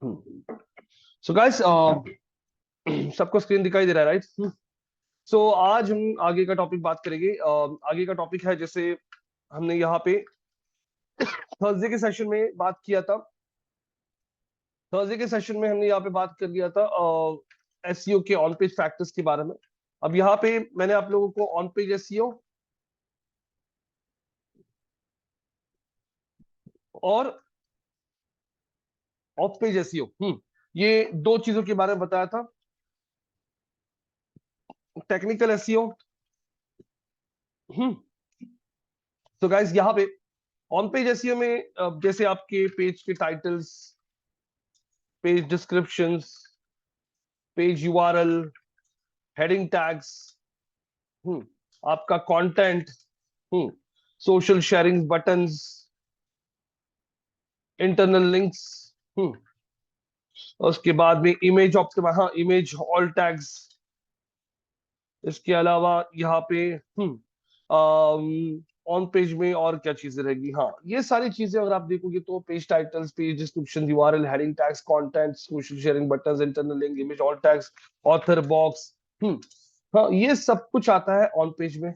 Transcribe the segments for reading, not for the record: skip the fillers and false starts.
So guys, सबको screen दिखाई दे रहा है, राइट? सो आज हम आगे का टॉपिक बात करेंगे। आगे का टॉपिक है, जैसे हमने यहाँ पे थर्सडे के सेशन में बात किया था। थर्सडे के सेशन में हमने यहाँ पे बात कर लिया था एसईओ के ऑन पेज फैक्टर्स के बारे में। अब यहाँ पे मैंने आप लोगों को ऑन पेज एसईओ और ऑफ पेज एसईओ, ये दो चीजों के बारे में बताया था। टेक्निकल एसईओ, तो गाइस यहाँ पे ऑन पेज एसईओ में जैसे आपके पेज के titles, page descriptions, page URL, heading tags, आपका content, social sharing buttons, internal links, उसके बाद में इमेज ऑप्टिमाइज, हाँ, इमेज ऑल टैग्स। इसके अलावा यहाँ पे ऑन पेज में और क्या चीजें रहेगी, हाँ, ये सारी चीजें अगर आप देखोगे तो page titles, page description, URL, heading tags, content, social sharing buttons, internal link, image all tags, author box, हाँ, ये सब कुछ आता है ऑन पेज में।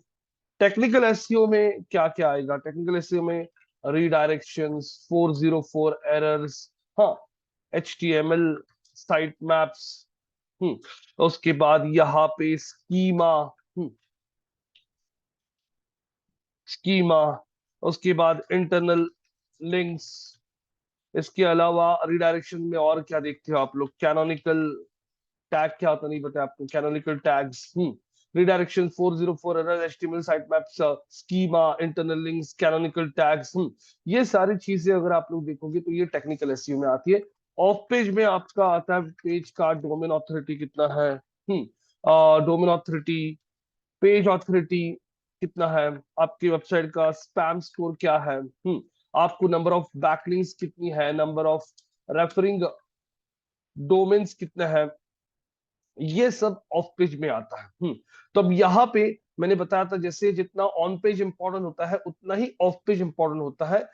टेक्निकल एसईओ में क्या क्या आएगा? टेक्निकल एसईओ में रीडायरेक्शंस, 404 एरर्स, हाँ, एचटीएमएल साइट मैप्स, उसके बाद यहाँ पे स्कीमा, स्कीमा, उसके बाद इंटरनल लिंक्स। इसके अलावा रिडायरेक्शन में और क्या देखते हो आप लोग? कैनोनिकल टैग क्या होता है, नहीं पता आपको? Canonical tags, redirection, 404 error, HTML site maps, schema, internal links, canonical tags, ये सारी चीजें अगर आप लोग देखोगे तो ये टेक्निकल एसईओ में आती है। ऑफ पेज में आपका आता है पेज का डोमेन ऑथोरिटी कितना है, डोमेन ऑथोरिटी, पेज ऑथोरिटी कितना है, आपकी वेबसाइट का स्पैम स्कोर क्या है, आपको नंबर ऑफ बैकलिंक्स कितनी है, नंबर ऑफ रेफरिंग डोमेन्स कितना है, ये सब ऑफ पेज में आता है। तो अब यहाँ पे मैंने बताया था, जैसे जितना ऑन पेज इंपॉर्टेंट होता है उतना ही ऑफ पेज इंपॉर्टेंट होता है।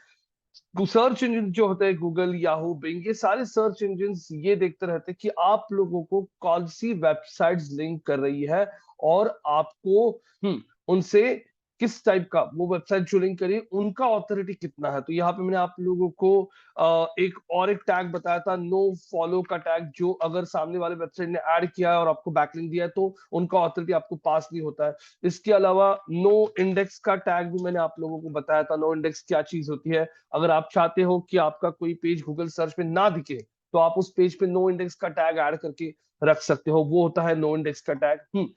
सर्च इंजन जो होता है, गूगल, याहू, बिंग, ये सारे सर्च इंजन ये देखते रहते हैं कि आप लोगों को कौन सी वेबसाइट्स लिंक कर रही है और आपको उनसे किस टाइप का वो वेबसाइट जो लिंक करी उनका ऑथोरिटी कितना है। तो यहाँ पे मैंने आप लोगों को एक टैग बताया था, नो फॉलो का टैग, जो अगर सामने वाले वेबसाइट ने ऐड किया है और आपको बैकलिंक दिया है तो उनका ऑथोरिटी आपको पास नहीं होता है। इसके अलावा नो इंडेक्स का टैग भी मैंने आप लोगों को बताया था। नो इंडेक्स क्या चीज होती है? अगर आप चाहते हो कि आपका कोई पेज गूगल सर्च में ना दिखे तो आप उस पेज पे नो इंडेक्स का टैग ऐड करके रख सकते हो, वो होता है नो इंडेक्स का टैग।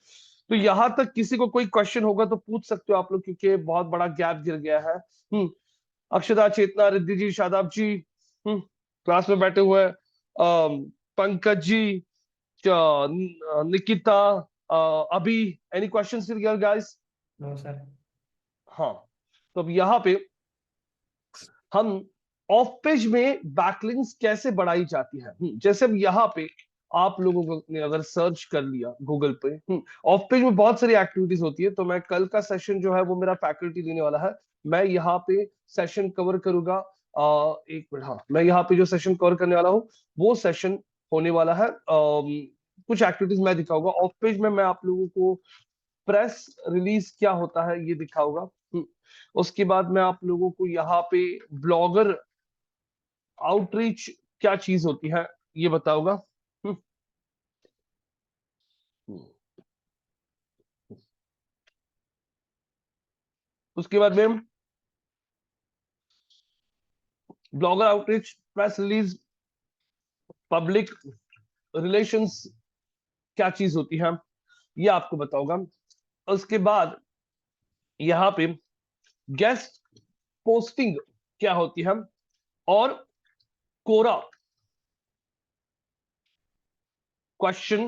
तो यहां तक किसी को कोई क्वेश्चन होगा तो पूछ सकते हो आप लोग, क्योंकि बहुत बड़ा गैप गिर गया है। अक्षता, चेतना, रिद्धि जी, शादाब जी, क्लास में बैठे हुए पंकज जी, निकिता, अभी, any questions guys? No sir. हाँ, तो अब यहाँ पे हम ऑफ पेज में बैकलिंक्स कैसे बढ़ाई जाती है, जैसे अब यहाँ पे आप लोगों को ने अगर सर्च कर लिया गूगल पे, ऑफ पेज में बहुत सारी एक्टिविटीज होती है। तो मैं कल का सेशन जो है वो मेरा फैकल्टी देने वाला है। मैं यहाँ पे सेशन कवर करूंगा, एक मिनट, हाँ, मैं यहाँ पे जो सेशन कवर करने वाला हूँ वो सेशन होने वाला है, कुछ एक्टिविटीज मैं दिखाऊंगा ऑफ पेज में। मैं आप लोगों को प्रेस रिलीज क्या होता है ये दिखाऊंगा। उसके बाद मैं आप लोगों को यहाँ पे ब्लॉगर आउटरीच क्या चीज होती है ये बताऊंगा। हम्म, उसके बाद में blogger outreach, press release, public relations क्या चीज होती है ये आपको बताऊंगा। उसके बाद यहाँ पे गेस्ट पोस्टिंग क्या होती है और कोरा क्वेश्चन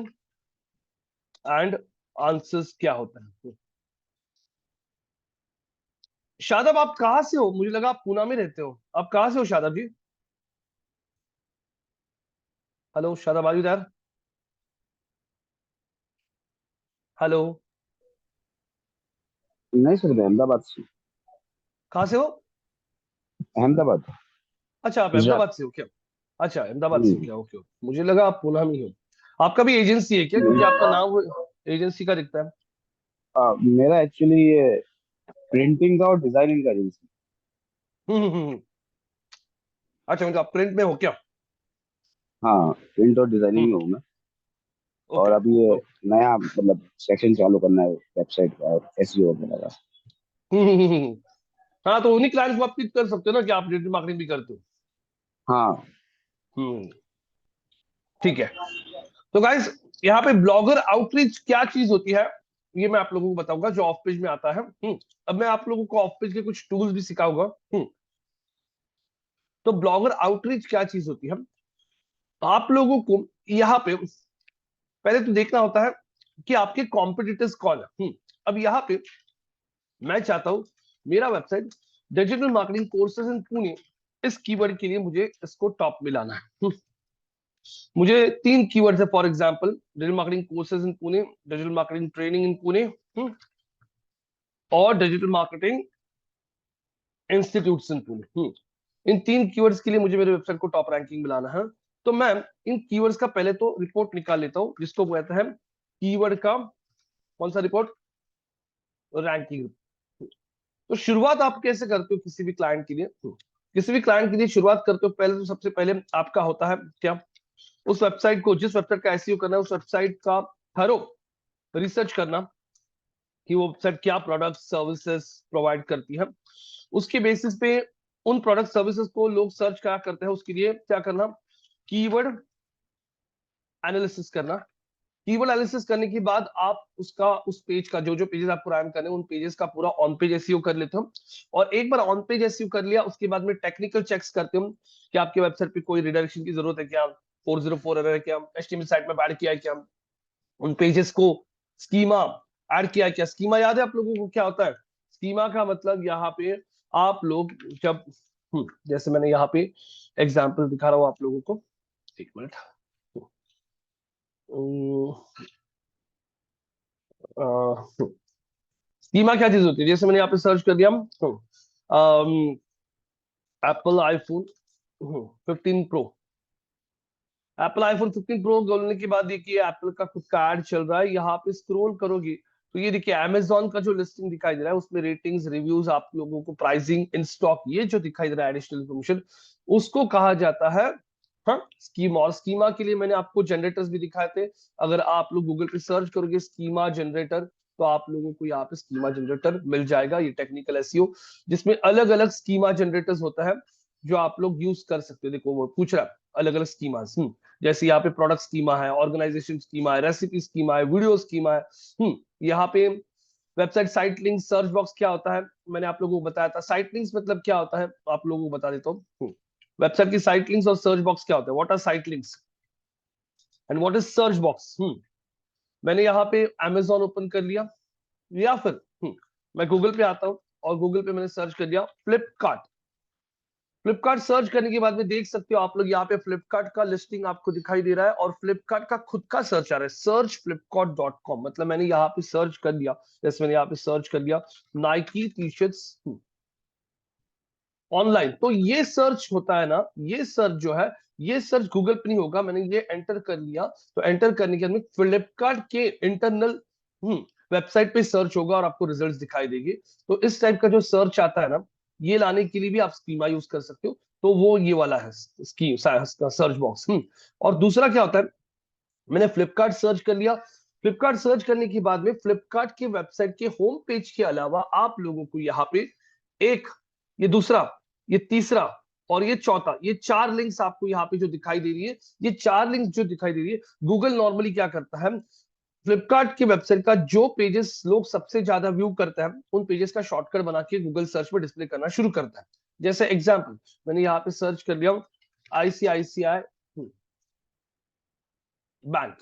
एंड आंसर्स क्या होता है। शादाब, आप कहाँ से हो? मुझे लगा आप पूना में रहते हो। आप कहाँ से हो Shadab ji? Hello Shadab, are you there? Hello, नहीं सर, मैं अहमदाबाद से। कहाँ से हो? अहमदाबाद, अच्छा, आप गुजरात। अहमदाबाद से हो क्या? अच्छा, अहमदाबाद से हम्म। क्या? ओके, मुझे लगा आप पूना में ही हो। आपका भी एजेंसी है क्या? क्योंकि आपका नाम एजेंसी का दिखता है। मेरा एक्चुअली ये प्रिंटिंग का और डिजाइनिंग का एजेंसी। हम्म। अच्छा, मतलब आप प्रिंट में हो क्या? हाँ, प्रिंट और डिजाइनिंग में हम्म। हूँ मैं। और ओके। अभी ये तो नया मतलब सेक्शन चालू करना है वेबसाइट का और एसईओ वगैरह का। हम्म। हाँ, तो उन्हीं क्लाइंट्स को आप पिक कर सकते हो ना कि आप डिजिटल मार्केटिंग भी करते हो। हाँ। हम्म। ठीक है। तो गाइस, यहाँ पे ब्लॉगर आउटरीच क्या चीज होती है, ये मैं आप लोगों को बताऊंगा जो ऑफ पेज में आता है। अब मैं आप लोगों को ऑफ पेज के कुछ टूल्स भी सिखाऊंगा। तो ब्लॉगर आउटरीच क्या चीज होती है, आप लोगों को यहाँ पे पहले तो देखना होता है कि आपके कॉम्पिटिटर्स कौन है। अब यहाँ पे मैं चाहता हूं मेरा website digital marketing courses in Pune, इस कीवर्ड के लिए मुझे इसको टॉप में लाना है। मुझे तीन कीवर्ड्स है, for example digital marketing courses in Pune, digital marketing training in Pune, और digital marketing institute in Pune. इन तीन कीवर्ड्स के लिए मुझे मेरे वेबसाइट को टॉप रैंकिंग में लाना है। तो मैं इन कीवर्ड्स का पहले तो रिपोर्ट निकाल लेता हूं, जिसको कहते हैं कीवर्ड का कौन सा रिपोर्ट, रैंकिंग। तो शुरुआत आप कैसे करते हो किसी भी क्लाइंट के लिए? किसी भी क्लाइंट के लिए शुरुआत करते हो पहले तो सबसे पहले आपका होता है क्या, उस वेबसाइट को, जिस वेबसाइट का एसईओ करना है, उस वेबसाइट का थरो रिसर्च करना कि वो वेबसाइट क्या प्रोडक्ट सर्विसेज प्रोवाइड करती है। उसके बेसिस पे उन प्रोडक्ट सर्विसेज को लोग सर्च क्या करते हैं, उसके लिए क्या करना, कीवर्ड एनालिसिस करना। कीवर्ड एनालिसिस करने के बाद आप उसका, उस पेज का, जो जो पेजेस आपको रैंक करने हैं, उन पेजेस का पूरा ऑन पेज एसईओ कर लेते हम। और एक बार ऑन पेज एसईओ कर लिया, उसके बाद में टेक्निकल चेक्स करते हम कि आपके वेबसाइट पे कोई रिडायरेक्शन की जरूरत है क्या, 404 एरर है क्या, एचटीएमएल साइट में ऐड किया है क्या, उन पेजेस को स्कीमा ऐड किया है क्या। स्कीमा याद है आप लोगों को क्या होता है? स्कीमा का मतलब यहाँ पे आप लोग जब जैसे मैंने यहाँ पे एग्जाम्पल दिखा रहा हूँ आप लोगों को, एक मिनट। स्कीमा क्या चीज होती है, जैसे मैंने यहाँ पे सर्च कर दिया Apple iPhone 15 pro. Apple iPhone 15 pro बोलने के बाद देखिए एप्पल का खुद का एड चल रहा है, यहाँ पे स्क्रॉल करोगे तो ये देखिए अमेजोन का जो लिस्टिंग दिखाई दे रहा है, उसमें रेटिंग्स, रिव्यूज, आप लोगों को प्राइसिंग इन स्टॉक, ये जो दिखाई दे रहा है एडिशनल इन्फॉर्मेशन, उसको कहा जाता है हाँ स्कीमा। और स्कीमा के लिए मैंने आपको जनरेटर्स भी दिखाए थे। अगर आप लोग गूगल पे सर्च करोगे स्कीमा जनरेटर, तो आप लोगों को यहाँ पे स्कीमा जनरेटर मिल जाएगा। ये टेक्निकल एसईओ जिसमें अलग अलग स्कीमा जनरेटर्स होता है जो आप लोग यूज कर सकते हो। देखो वो पूछ रहा है अलग अलग स्कीमा, जैसे यहाँ पे प्रोडक्ट स्कीमा है, ऑर्गेनाइजेशन स्कीमा है, रेसिपी स्कीमा है, वीडियो स्कीमा है। यहाँ पे website site link search box क्या होता है, मैंने आप लोगों को बताया था। साइट लिंक्स मतलब क्या होता है आप लोगों को बता देता हूँ। वेबसाइट की साइट लिंक्स और सर्च बॉक्स क्या होता है, what are site links and what is search box. मैंने यहाँ पे Amazon ओपन कर लिया, या फिर मैं गूगल पे आता हूँ और गूगल पे मैंने सर्च कर दिया फ्लिपकार्ट। फ्लिपकार्ट सर्च करने के बाद में देख सकते हो आप लोग यहाँ पे फ्लिपकार्ट का लिस्टिंग आपको दिखाई दे रहा है, और फ्लिपकार्ट का खुद का सर्च आ रहा है, सर्च flipkart.com। मतलब मैंने यहाँ पे सर्च कर दिया, जैसे मैंने यहाँ पे सर्च कर दिया नाइकी टी शर्ट्स ऑनलाइन, तो ये सर्च होता है ना, ये सर्च जो है, ये सर्च गूगल पे नहीं होगा। मैंने ये एंटर कर लिया, तो एंटर करने के बाद में फ्लिपकार्ट के इंटरनल वेबसाइट पे सर्च होगा और आपको रिजल्ट्स दिखाई देंगे। तो इस टाइप का जो सर्च आता है ना, ये लाने के लिए भी आप स्कीमा यूज कर सकते हो। तो वो ये वाला है स्कीम सर्च बॉक्स। और दूसरा क्या होता है, मैंने फ्लिपकार्ट सर्च कर लिया। फ्लिपकार्ट सर्च करने के बाद में फ्लिपकार्ट के वेबसाइट के होम पेज के अलावा आप लोगों को यहाँ पे एक, ये दूसरा, ये तीसरा और ये चौथा, ये चार लिंक्स आपको यहाँ पे जो दिखाई दे रही है, ये चार लिंक्स जो दिखाई दे रही है, गूगल नॉर्मली क्या करता है, फ्लिपकार्ट के वेबसाइट का जो पेजेस लोग सबसे ज्यादा व्यू करते हैं, उन पेजेस का शॉर्टकट बना के गूगल सर्च में डिस्प्ले करना शुरू करता है। जैसे एग्जाम्पल मैंने यहाँ पे सर्च कर लिया ICICI bank,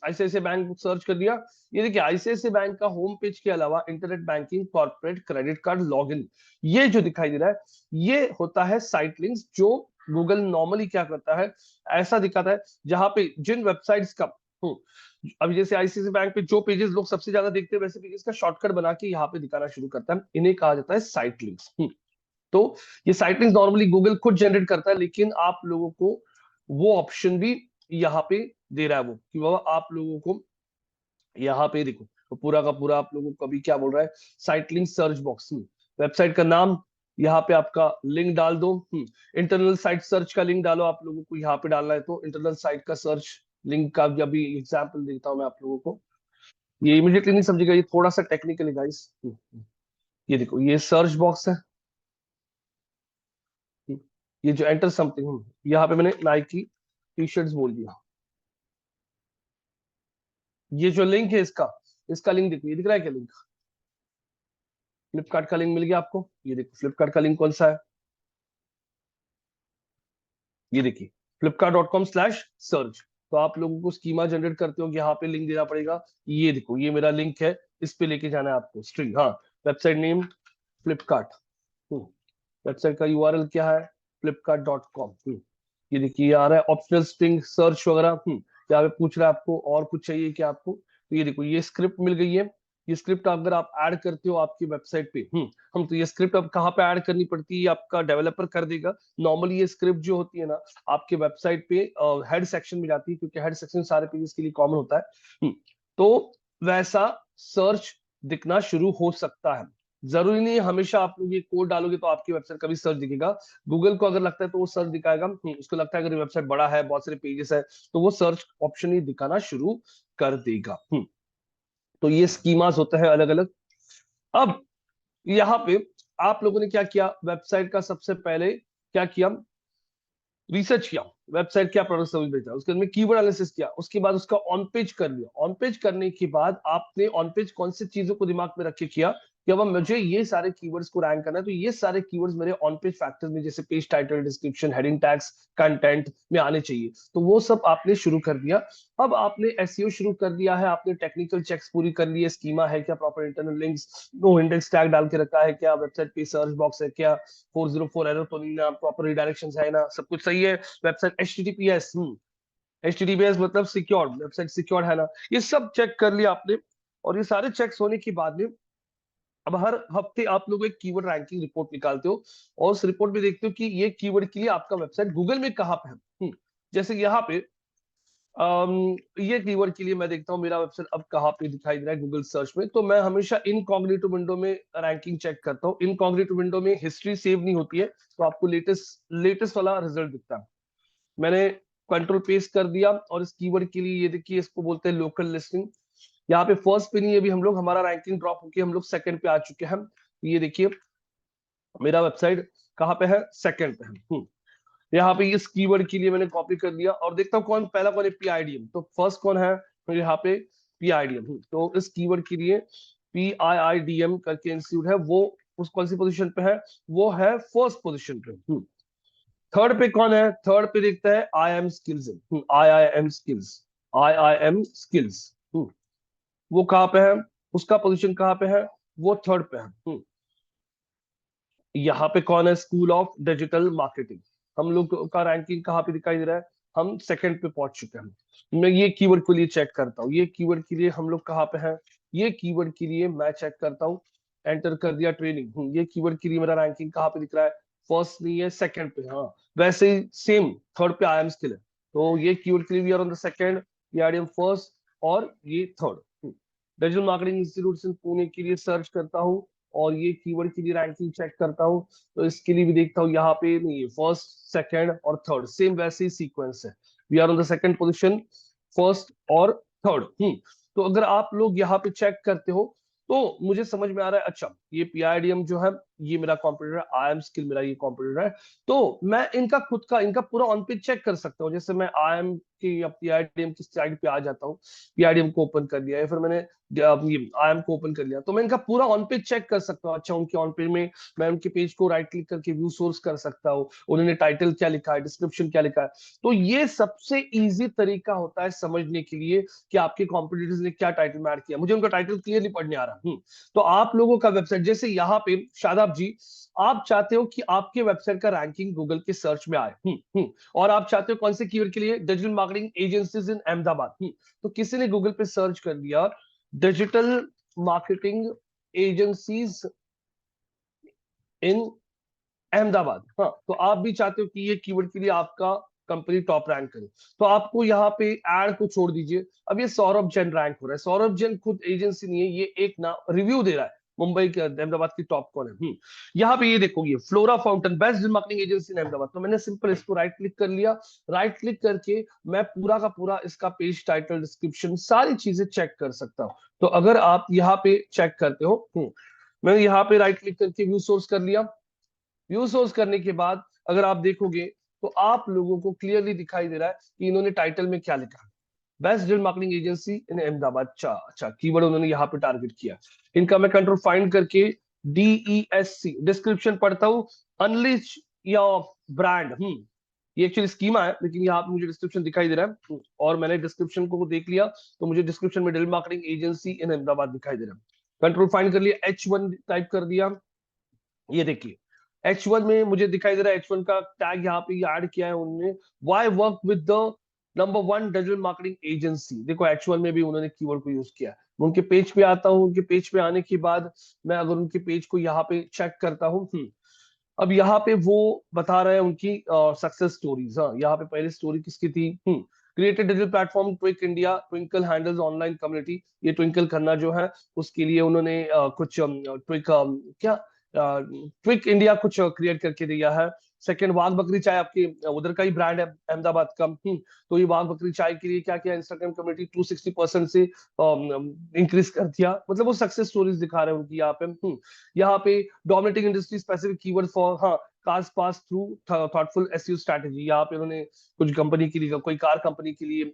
ICICI bank search कर दिया। ये देखिए आईसीआईसीआई बैंक का होम पेज के अलावा internet banking, corporate, credit card, login, ये जो दिखाई दे रहा है, ये होता है साइट लिंक्स, जो गूगल नॉर्मली क्या करता है, ऐसा दिखाता है जहां पे जिन वेबसाइट्स का अभी जैसे आईसीआईसीआई बैंक पे जो पेजेस लोग सबसे ज्यादा देखते हैं, वैसे पेजेस का शॉर्टकट बना के यहाँ पे दिखाना शुरू करता है, इन्हें कहा जाता है साइट लिंक्स। तो ये साइट लिंक्स नॉर्मली गूगल खुद जनरेट करता है, लेकिन आप लोगों को वो ऑप्शन भी यहाँ पे दे रहा है वो, कि बाबा आप लोगों को यहाँ पे देखो, तो पूरा का पूरा आप लोगों को अभी क्या बोल रहा है, site link search box, website का नाम, यहाँ पे आपका लिंक डाल दो, इंटरनल साइट सर्च का लिंक डालो, आप लोगों को यहाँ पे डालना है, तो इंटरनल साइट का सर्च लिंक का भी अभी एग्जाम्पल देता हूँ मैं आप लोगों को। ये इमीडिएटली नहीं समझेगा, ये थोड़ा सा टेक्निकल है गाइस। ये देखो, ये सर्च बॉक्स है, ये जो एंटर समथिंग, यहाँ पे मैंने नाइकी टी शर्ट्स बोल दिया। ये जो लिंक है इसका, इसका लिंक देखो, ये दिख रहा है क्या लिंक, फ्लिपकार्ट का लिंक मिल गया आपको। ये देखो फ्लिपकार्ट का लिंक कौन सा है, ये देखिए flipkart.com/search। तो आप लोगों को स्कीमा जनरेट करते हो, यहाँ पे लिंक देना पड़ेगा। ये देखो, ये मेरा लिंक है, इस पे लेके जाना है आपको स्ट्रिंग, हाँ, वेबसाइट नेम फ्लिपकार्ट, वेबसाइट का यूआरएल क्या है, flipkart.com। ये देखिए, ये आ रहा है ऑप्शनल स्ट्रिंग सर्च वगैरह। यहाँ पे पूछ रहा है आपको और कुछ चाहिए क्या आपको, तो ये देखो, ये स्क्रिप्ट मिल गई है। ये स्क्रिप्ट अगर आप ऐड करते हो आपकी वेबसाइट पे, हम तो ये स्क्रिप्ट अब कहाँ पे ऐड करनी पड़ती है, आपका डेवलपर कर देगा। नॉर्मली ये स्क्रिप्ट जो होती है ना, आपके वेबसाइट पे हेड सेक्शन में जाती है, क्योंकि हेड सेक्शन सारे पेजेस के लिए कॉमन होता है। तो वैसा सर्च दिखना शुरू हो सकता है। जरूरी नहीं है हमेशा आप लोग ये कोड डालोगे तो आपकी वेबसाइट का भी सर्च दिखेगा। गूगल को अगर लगता है तो वो सर्च दिखाएगा, उसको लगता है अगर वेबसाइट बड़ा है, बहुत सारे पेजेस है, तो वो सर्च ऑप्शन ही दिखाना शुरू कर देगा। तो ये स्कीमास होते हैं अलग अलग। अब यहाँ पे आप लोगों ने क्या किया, वेबसाइट का सबसे पहले क्या किया, रिसर्च किया, वेबसाइट क्या प्रोडक्ट सर्विस बेचता है, उसके बाद में कीवर्ड एनालिसिस किया, उसके बाद उसका ऑन पेज कर लिया। ऑन पेज करने के बाद आपने ऑन पेज कौन सी चीजों को दिमाग में रख के किया कि अब मुझे ये सारे कीवर्ड्स को रैंक करना है, तो ये सारे कीवर्ड्स मेरे ऑन पेज फैक्टर्स में, जैसे page title, description, heading tags, content में आने चाहिए, तो वो सब आपने शुरू कर दिया। अब आपने एसईओ शुरू कर दिया है, आपने टेक्निकल चेक्स पूरी कर ली है, स्कीमा है क्या, proper internal links, no index tag डाल के रखा है क्या, वेबसाइट पे सर्च बॉक्स है क्या, 404 एरर तो नहीं ना, प्रॉपर रिडायरेक्शन है ना, सब कुछ सही है, वेबसाइट एचटीटीपीएस, एचटीटीपीएस मतलब सिक्योर, वेबसाइट सिक्योर है ना, ये सब चेक कर लिया आपने। और ये सारे चेक्स होने के बाद में अब हर हफ्ते आप लोग एक कीवर्ड रैंकिंग रिपोर्ट निकालते हो, और उस रिपोर्ट में देखते हो कि ये कीवर्ड के लिए आपका वेबसाइट गूगल में कहाँ पे है। जैसे यहाँ पे ये कीवर्ड के लिए मैं देखता हूँ मेरा वेबसाइट अब कहाँ पे दिखाई दे रहा है गूगल सर्च में, तो मैं हमेशा इनकॉग्निटो विंडो में रैंकिंग चेक करता हूँ। इनकॉग्निटो विंडो में हिस्ट्री सेव नहीं होती है, तो आपको लेटेस्ट लेटेस्ट वाला रिजल्ट दिखता है। मैंने कंट्रोल पेस्ट कर दिया, और इस कीवर्ड के लिए ये देखिए, इसको बोलते हैं लोकल लिस्टिंग। यहाँ पे फर्स्ट पे नहीं है अभी हम लोग, हमारा रैंकिंग ड्रॉप होके हम लोग सेकंड पे आ चुके हैं। ये देखिए मेरा वेबसाइट कहाँ पे है, सेकंड पे है। यहाँ पे इस कीवर्ड के लिए मैंने कॉपी कर दिया, और देखता हूँ कौन पहला, कौन है, पीआईडीएम। तो फर्स्ट कौन है, तो यहाँ पे पीआईडीएम। तो इस कीवर्ड के लिए पीआईडीएम करके इंस्टीट्यूट है, वो उस कौन सी पोजीशन पे है, वो है फर्स्ट पोजीशन पे। थर्ड पे कौन है, थर्ड पे देखता है I am skills, I am skills, I am skills, वो कहाँ पे है, उसका पोजीशन कहाँ पे है, वो थर्ड पे है। यहाँ पे कौन है, स्कूल ऑफ डिजिटल मार्केटिंग, हम लोग का रैंकिंग कहाँ पे दिखाई दे रहा है, हम सेकंड पे पहुंच चुके हैं। मैं ये कीवर्ड के लिए चेक करता हूँ, ये कीवर्ड के लिए हम लोग कहाँ पे हैं, ये कीवर्ड के लिए मैं चेक करता हूँ, एंटर कर दिया ट्रेनिंग। ये कीवर्ड के लिए मेरा रैंकिंग कहाँ पे दिख रहा है, फर्स्ट नहीं है, सेकंड पे, हाँ। वैसे ही सेम थर्ड पे आई एम स्किल है, तो ये कीवर्ड के लिए we are on the second, PRDM first, और ये third. Digital marketing institute in Pune के लिए सर्च करता हूँ, और ये कीवर्ड के लिए रैंकिंग चेक करता हूँ, तो इसके लिए भी देखता हूँ, यहाँ पे नहीं है, फर्स्ट, सेकंड और थर्ड सेम वैसे ही सीक्वेंस है, we are on the second position, first और थर्ड। तो अगर आप लोग यहाँ पे चेक करते हो, तो मुझे समझ में आ रहा है, अच्छा ये पीआईडीएम जो है ये मेरा कॉम्पिटिटर है, आई एम स्किल मेरा ये कॉम्पिटिटर है, तो मैं इनका खुद का, इनका पूरा ऑन पेज चेक कर सकता हूँ। जैसे मैं आई एम की या पीआईडीएम की साइड पे आ जाता हूँ, पीआईडीएम को ओपन कर लिया, या फिर मैंने आई एम को ओपन कर लिया, तो मैं इनका पूरा ऑन पेज चेक कर सकता हूँ। अच्छा, उनके ऑन पेज में मैं उनके पेज को राइट क्लिक करके व्यू सोर्स कर सकता हूँ, उन्होंने टाइटल क्या लिखा है, डिस्क्रिप्शन क्या लिखा है। तो ये सबसे इजी तरीका होता है समझने के लिए कि आपके कॉम्पिटिटर्स ने क्या टाइटल में ऐड किया, मुझे उनका टाइटल क्लियरली पढ़ने आ रहा है। तो आप लोगों का वेबसाइट, जैसे यहाँ पे शादाब जी, आप चाहते हो कि आपके वेबसाइट का रैंकिंग गूगल के सर्च में आए, और आप चाहते हो कौन से कीवर्ड के लिए, digital marketing agencies in Ahmedabad. तो किसी ने गूगल पे सर्च कर दिया digital marketing agencies in Ahmedabad. हाँ, तो आप भी चाहते हो कि ये कीवर्ड के लिए आपका कंपनी टॉप रैंक करे, तो आपको यहाँ पे एड को छोड़ दीजिए। अब ये सौरभ जैन रैंक हो रहा है, सौरभ जैन खुद एजेंसी नहीं है, ये एक ना रिव्यू दे रहा है मुंबई के अहमदाबाद की टॉप कौन है। यहाँ पे ये देखो, ये Flora Fountain best marketing agency in Ahmedabad. तो मैंने सिंपल इसको राइट क्लिक कर लिया। राइट क्लिक करके मैं पूरा का पूरा इसका पेज टाइटल डिस्क्रिप्शन सारी चीजें चेक कर सकता हूँ। तो अगर आप यहाँ पे चेक करते हो, मैं यहाँ पे राइट क्लिक करके व्यू सोर्स कर लिया। व्यू सोर्स करने के बाद अगर आप देखोगे तो आप लोगों को क्लियरली दिखाई दे रहा है कि इन्होंने टाइटल में क्या लिखा है, best digital marketing agency in Ahmedabad. अच्छा अच्छा, कीवर्ड उन्होंने यहाँ पे टारगेट किया। इनका मैं कंट्रोल फाइंड करके DESC डिस्क्रिप्शन पढ़ता हूँ, अनलिश योर ब्रांड। ये एक्चुअली स्कीमा है, लेकिन यहाँ पे मुझे डिस्क्रिप्शन दिखाई दे रहा है। और मैंने डिस्क्रिप्शन को देख लिया, तो मुझे डिस्क्रिप्शन में digital marketing agency in Ahmedabad दिखाई दे रहा है। कंट्रोल फाइंड कर लिया, H1 टाइप कर दिया। ये देखिए H1 में मुझे दिखाई दे रहा है, H1 का टैग यहाँ पे ऐड किया है उन्होंने, why work with the number 1 digital marketing agency. देखो H1 में भी उन्होंने कीवर्ड को यूज किया। मैं उनके पेज पे आता हूँ, उनके पेज पे आने के बाद मैं अगर उनके पेज को यहाँ पे चेक करता हूँ, अब यहाँ पे वो बता रहे हैं उनकी सक्सेस स्टोरीज। हाँ, यहाँ पे पहली स्टोरी किसकी थी, created digital platform tweak India, twinkle handles online community. ये ट्विंकल खन्ना जो है, उसके लिए उन्होंने कुछ ट्विक क्या ट्विक इंडिया कुछ क्रिएट करके दिया है। सेकंड, वाघ बकरी चाय, आपके उधर का ही ब्रांड है अहमदाबाद का। तो ये वाघ बकरी चाय के लिए क्या किया, इंस्टाग्राम कम्युनिटी 260% से इंक्रीज कर दिया। मतलब वो सक्सेस स्टोरीज दिखा रहे हैं उनकी यहाँ पे। यहाँ पे dominating industry specific keyword for, हाँ, cars pass through thoughtful SEO strategy. यहाँ पे उन्होंने कुछ कंपनी के लिए, कोई कार कंपनी के लिए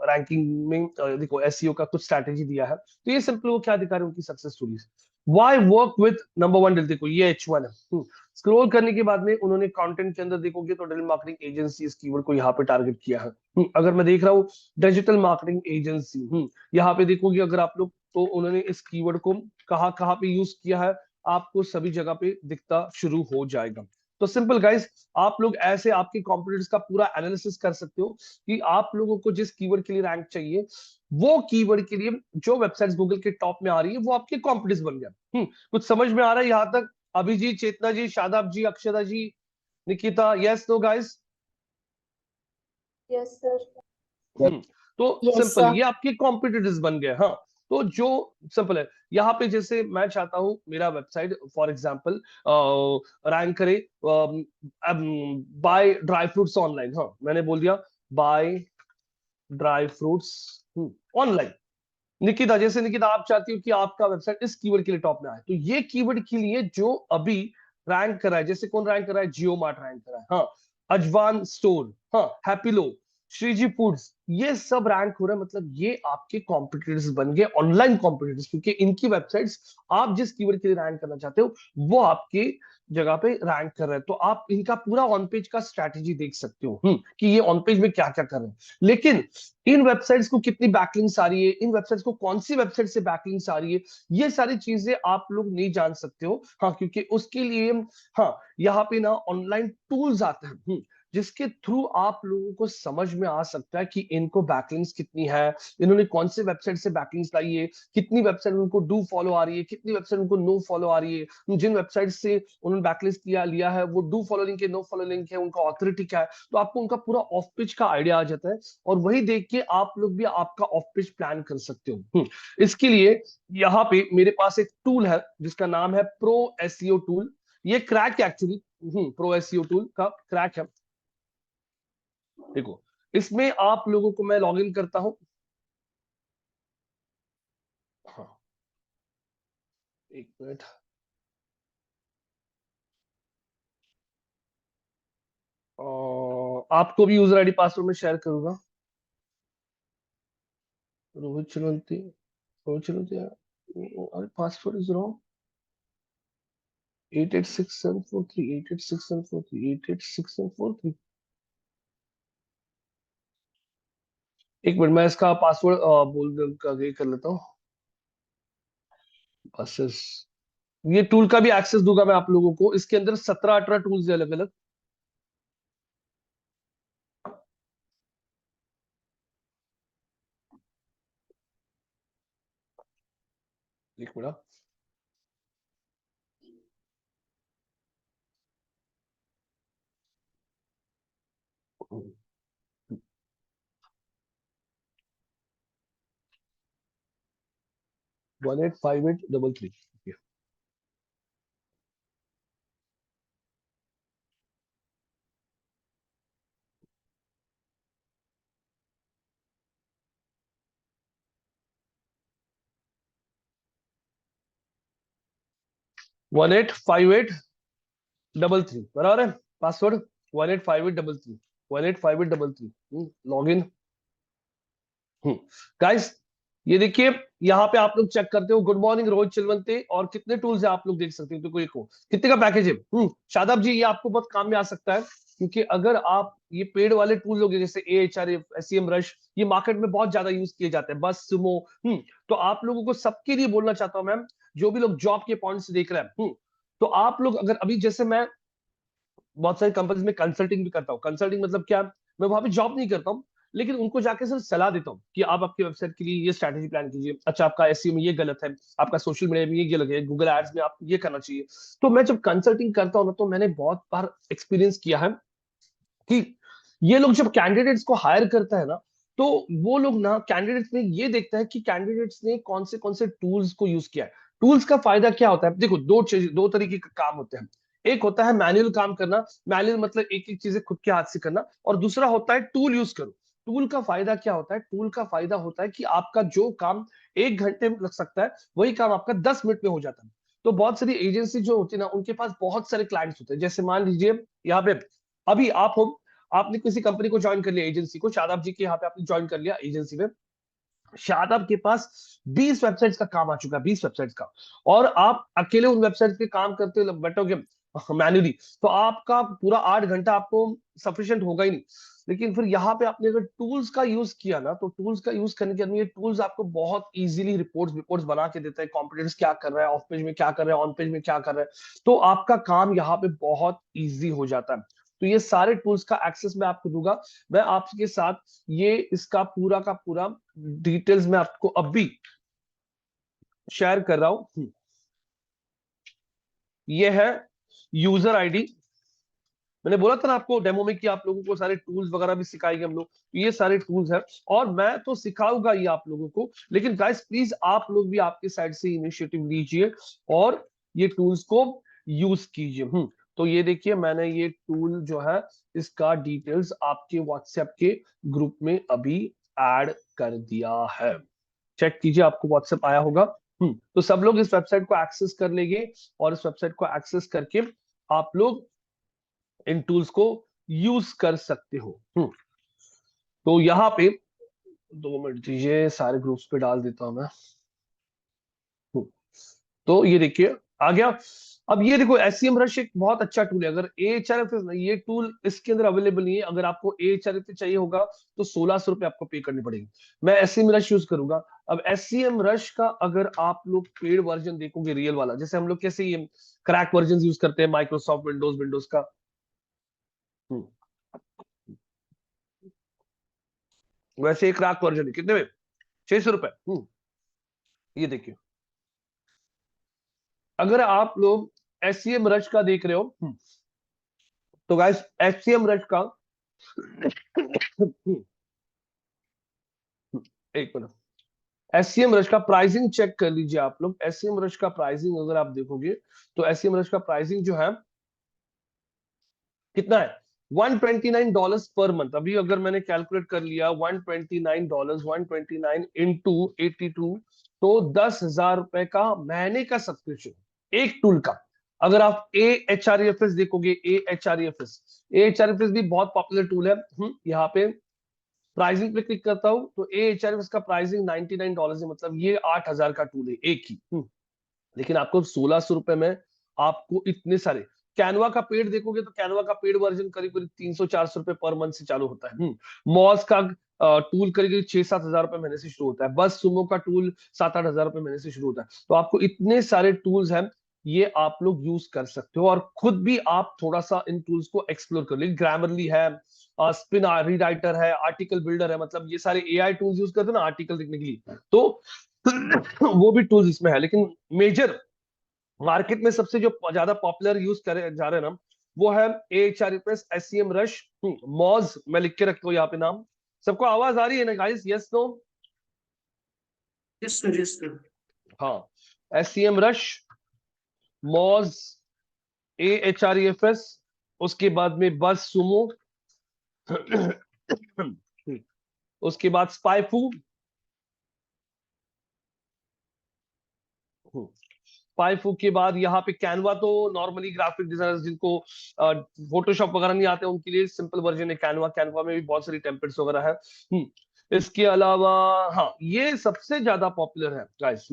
रैंकिंग में देखो एसईओ का कुछ स्ट्रेटजी दिया है। तो ये सिंपल वो क्या दिखा रहे हैं उनकी success stories. Why work with number 1 digital, देखो ये H1 है। स्क्रॉल करने के बाद में उन्होंने कंटेंट के अंदर देखोगे तो डिजिटल मार्केटिंग एजेंसी इस कीवर्ड को यहाँ पे टारगेट किया है। अगर मैं देख रहा हूँ डिजिटल मार्केटिंग एजेंसी, यहाँ पे देखोगे अगर आप लोग, तो उन्होंने इस कीवर्ड को कहाँ कहाँ पे यूज किया है, आपको सभी जगह पे दिखता शुरू हो जाएगा। तो सिंपल गाइस, आप लोग ऐसे आपके कॉम्पिटिटर्स का पूरा एनालिसिस कर सकते हो कि आप लोगों को जिस कीवर्ड के लिए रैंक चाहिए, वो कीवर्ड के लिए जो वेबसाइट्स गूगल के टॉप में आ रही है, वो आपके कॉम्पिटिटर्स बन गया। कुछ समझ में आ रहा है यहाँ तक? Abhijit, Chetna ji, Shadab ji, Akshata ji, Nikita, yes no guys? Yes sir. तो यस सिंपल, सर। ये आपके कॉम्पिटिटर्स बन गए। हाँ, तो जो सिंपल है, यहाँ पे जैसे मैं चाहता हूँ मेरा वेबसाइट फॉर एग्जांपल रैंक करे बाय ड्राई फ्रूट्स ऑनलाइन। हाँ, मैंने बोल दिया by dry fruits online. Nikita, जैसे निकिता आप चाहती हो कि आपका वेबसाइट इस कीवर्ड के लिए टॉप में आए, तो ये कीवर्ड के लिए जो अभी रैंक कर रहा है, जैसे कौन रैंक कर रहा है, जियो मार्ट रैंक कर रहा है, हाँ, अजवान स्टोर, हाँ, हैप्पीलो, श्रीजी फूड्स, ये सब रैंक हो रहा है। मतलब ये आपके कॉम्पिटिटर्स बन गए, ऑनलाइन कॉम्पिटिटर्स, क्योंकि इनकी वेबसाइट्स आप जिस कीवर्ड के लिए रैंक करना चाहते हो, वो आपके जगह पे रैंक कर रहे हैं। तो आप इनका पूरा ऑन पेज का स्ट्रैटेजी देख सकते हो, कि ये ऑन पेज में क्या क्या कर रहे हैं। लेकिन इन वेबसाइट्स को कितनी बैकलिंक्स आ रही है, इन वेबसाइट्स को कौन सी वेबसाइट से बैकलिंक्स आ रही है, ये सारी चीजें आप लोग नहीं जान सकते हो। हाँ, क्योंकि उसके लिए, हाँ, यहाँ पे ना ऑनलाइन टूल्स आते हैं, जिसके थ्रू आप लोगों को समझ में आ सकता है कि इनको बैकलिंक्स कितनी है, इन्होंने कौन से वेबसाइट से बैकलिंक्स लाई है, कितनी वेबसाइट उनको डू फॉलो आ रही है, कितनी वेबसाइट उनको नो फॉलो आ रही है, जिन वेबसाइट से उन्होंने बैकलिंक्स लिया है वो डू फॉलो लिंक है, नो फॉलो लिंक है, उनका ऑथोरिटी क्या है। तो आपको उनका पूरा ऑफ पेज का आइडिया आ जाता है, और वही देख के आप लोग भी आपका ऑफ पेज प्लान कर सकते हो। इसके लिए यहाँ पे मेरे पास एक टूल है जिसका नाम है प्रो एसईओ टूल। ये crack actually, pro SEO tool का क्रैक है। देखो, इसमें आप लोगों को मैं लॉगिन करता हूं। हाँ, एक मिनट। आपको भी यूजर आईडी पासवर्ड में शेयर करूंगा। रोहित चलंती, रोहित चलंती, अरे पासवर्ड इज रॉन्ग। 886743, 886743, 886743। एक मिनट, मैं इसका पासवर्ड कर लेता हूँ। बस ये टूल का भी एक्सेस दूंगा मैं आप लोगों को। इसके अंदर 17-18 टूल्स है अलग अलग। एक मिनट। 185833। 185833 बराबर है। पासवर्ड 185833, 185833। Log in. गाइस ये देखिए, यहाँ पे आप लोग चेक करते हो गुड मॉर्निंग रोहित चिलवंते, और कितने टूल्स है आप लोग देख सकते हो। तो कोई को कितने का पैकेज है। शादाब जी, ये आपको बहुत काम में आ सकता है, क्योंकि अगर आप ये पेड वाले टूल लोगे जैसे AHRF, SEM रश, ये मार्केट में बहुत ज्यादा यूज किए जाते हैं, बस सुमो। तो आप लोगों को सबके लिए बोलना चाहता हूं मैम, जो भी लोग जॉब के पॉइंट से देख रहे हैं, तो आप लोग अगर अभी जैसे मैं बहुत सारी कंपनीज में कंसल्टिंग भी करता हूँ। कंसल्टिंग मतलब क्या, मैं वहां पे जॉब नहीं करता हूँ, लेकिन उनको जाके सिर्फ सलाह देता हूँ कि आप आपकी वेबसाइट के लिए ये स्ट्रैटेजी प्लान कीजिए। अच्छा, आपका SEO में ये गलत है, आपका सोशल मीडिया में ये गलत है, गूगल एड्स में आपको ये करना चाहिए। तो मैं जब कंसल्टिंग करता हूँ ना, तो मैंने बहुत बार एक्सपीरियंस किया है कि ये लोग जब कैंडिडेट्स को हायर करता है ना, तो वो लोग ना कैंडिडेट्स में ये देखता है कि कैंडिडेट्स ने कौन से टूल्स को यूज किया है। टूल्स का फायदा क्या होता है, देखो दो तरीके का काम होते हैं। एक होता है मैनुअल काम करना, मैनुअल मतलब एक एक चीजें खुद के हाथ से करना, और दूसरा होता है टूल यूज करो। टूल का फायदा क्या होता है, टूल का फायदा होता है कि आपका जो काम 1 घंटे में लग सकता है, वही काम आपका 10 मिनट में हो जाता है। तो बहुत सारी एजेंसी जो होती है ना, उनके पास बहुत सारे क्लाइंट्स होते हैं। जैसे मान लीजिए यहाँ पे अभी आप हो, आपने किसी कंपनी को ज्वाइन कर लिया, एजेंसी को, शादाब जी के यहाँ पे आपने ज्वाइन कर लिया एजेंसी में। शादाब के पास 20 वेबसाइट्स का काम आ चुका है, 20 वेबसाइट्स का, और आप अकेले उन वेबसाइट्स पे काम करते हुए बैठोगे मैन्युअली, तो आपका पूरा 8 घंटा आपको सफिशिएंट होगा ही नहीं। लेकिन फिर यहाँ पे आपने अगर टूल्स का यूज किया ना, तो टूल्स का यूज करने के बाद ये टूल्स आपको बहुत इजीली रिपोर्ट्स रिपोर्ट्स बना के देता है, कॉम्पिटिटर्स क्या कर रहा है, ऑफ पेज में क्या कर रहा है, ऑन पेज में क्या कर रहा है। तो आपका काम यहाँ पे बहुत इजी हो जाता है। तो ये सारे टूल्स का एक्सेस मैं आपको दूंगा। मैं आपके साथ ये इसका पूरा का पूरा डिटेल्स मैं आपको अभी शेयर कर रहा हूं। ये है यूजर आईडी। मैंने बोला था ना आपको डेमो में कि आप लोगों को सारे टूल्स वगैरह भी सिखाएंगे हम लोग। ये सारे टूल्स हैं, और मैं तो सिखाऊंगा ये आप लोगों को, लेकिन गाइस प्लीज आप लोग भी आपके साइड से इनिशिएटिव लीजिए और ये टूल्स को यूज कीजिए। तो ये देखिए, मैंने ये टूल जो है इसका डिटेल्स आपके व्हाट्सएप के ग्रुप में अभी ऐड कर दिया है। चेक कीजिए, आपको व्हाट्सएप आया होगा। तो सब लोग इस वेबसाइट को एक्सेस कर लेंगे, और इस वेबसाइट को एक्सेस करके आप लोग इन टूल्स को यूज कर सकते हो। तो यहाँ पे 2 मिनट दीजिए, सारे ग्रुप्स पे डाल देता हूं मैं। हम्म, तो ये देखिए आ गया। अब ये देखो, SEM रश एक बहुत अच्छा टूल है। अगर AHRF ये टूल इसके अंदर अवेलेबल नहीं है, अगर आपको AHRF चाहिए होगा तो 1600 रुपए आपको पे करनी पड़ेगी। मैं SEM रश यूज करूंगा। अब SEM रश का अगर आप लोग पेड वर्जन देखोगे, रियल वाला, जैसे हम लोग कैसे ये क्रैक वर्जन यूज करते हैं माइक्रोसॉफ्ट विंडोज विंडोज का। हम्म, वैसे एक क्रैक वर्जन है कितने में, 600 रुपए। ये देखिए, अगर आप लोग SEM रश का देख रहे हो, तो गाइस SEM रश का एक मिनट, SEM रश का प्राइसिंग चेक कर लीजिए आप लोग। SEM रश का प्राइसिंग अगर आप देखोगे, तो SEM रश का प्राइसिंग जो है कितना है, $129 पर मंथ। अभी अगर मैंने कैलकुलेट कर लिया, $129, 129 इंटू 82, तो 10,000 रुपए का महीने का सब्सक्रिप्शन एक टूल का। अगर आप AHREFS देखोगे, AHREFS भी बहुत पॉपुलर टूल है। यहाँ पे प्राइसिंग पे क्लिक करता हूं, तो AHREFS का प्राइसिंग $99 है, मतलब ये 8,000 का टूल है एक ही। लेकिन आपको 1600 रुपए में आपको इतने सारे, कैनवा का पेड देखोगे तो कैनवा का पेड वर्जन करीब करीब 300-400 रुपए पर मंथ से चालू होता है। मॉज का टूल करीब करीब 6-7 हजार रुपए महीने से शुरू होता है। बस सुमो का टूल 7-8 हजार रुपए महीने से शुरू होता है। तो आपको इतने सारे टूल्स हैं, ये आप लोग यूज कर सकते हो, और खुद भी आप थोड़ा सा इन टूल्स को एक्सप्लोर कर लीजिए। ग्रामरली है, स्पिन रीडाइटर है, आर्टिकल बिल्डर है, मतलब ये सारे AI टूल्स यूज करते हैं ना आर्टिकल लिखने के लिए, तो वो भी टूल्स इसमें है। लेकिन मेजर मार्केट में सबसे जो ज्यादा पॉपुलर यूज करे जा रहे हैं ना, वो है Ahrefs, SEM Rush, मॉज, मैं लिख के रखता हूँ यहाँ पे नाम। सबको आवाज आ रही है ना guys? Yes no? Yes sir, yes sir. हाँ, SEM Rush, मॉज, Ahrefs, उसके बाद में बस सुमो, उसके बाद स्पाइफू, स्पाइफू के बाद यहाँ पे कैनवा। तो नॉर्मली ग्राफिक डिजाइनर्स जिनको फोटोशॉप वगैरह नहीं आते उनके लिए सिंपल वर्जन है कैनवा। कैनवा में भी बहुत सारी टेम्पलेट्स वगैरह है। इसके अलावा हाँ, ये सबसे ज्यादा पॉपुलर है गाइस।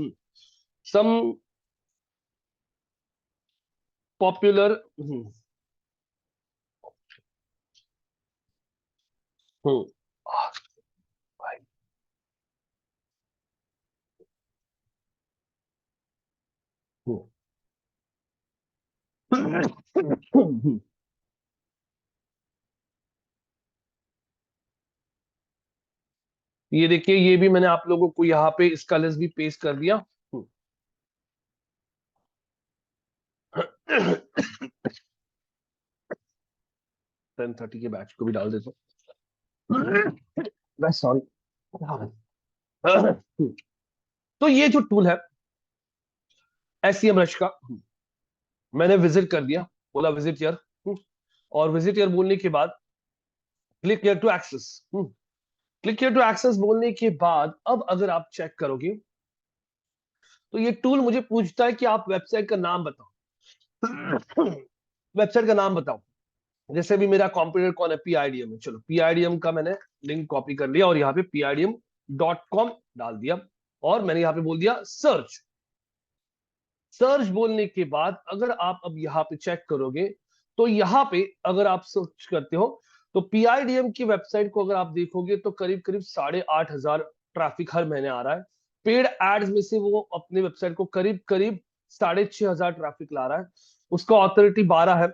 सम पॉपुलर ये देखिए, ये भी मैंने आप लोगों को यहाँ पे इसका लिस्ट भी पेश कर दिया। 10:30 के बैच को भी डाल देता हूँ, सॉरी। तो ये जो टूल है SEM रश का, मैंने विजिट कर दिया, बोला विजिट हियर, और विजिट हियर बोलने के बाद click here to access. Click here to access बोलने के बाद अब अगर आप चेक करोगे तो ये टूल मुझे पूछता है कि आप वेबसाइट का नाम बताओ। वेबसाइट का नाम बताओ। जैसे भी मेरा कॉम्पिटिटर कौन है, PIDM है। चलो PIDM का मैंने लिंक कॉपी कर लिया और यहाँ पे PIDM.com डाल दिया, और मैंने यहाँ पे बोल दिया सर्च। सर्च बोलने के बाद अगर आप अब यहाँ पे चेक करोगे तो यहाँ पे अगर आप सर्च करते हो तो PIDM की वेबसाइट को अगर आप देखोगे तो करीब करीब 8,500 ट्रैफिक हर महीने आ रहा है। पेड एड्स में से वो अपने वेबसाइट को करीब करीब 6,500 ट्रैफिक ला रहा है। उसका ऑथोरिटी 12 है।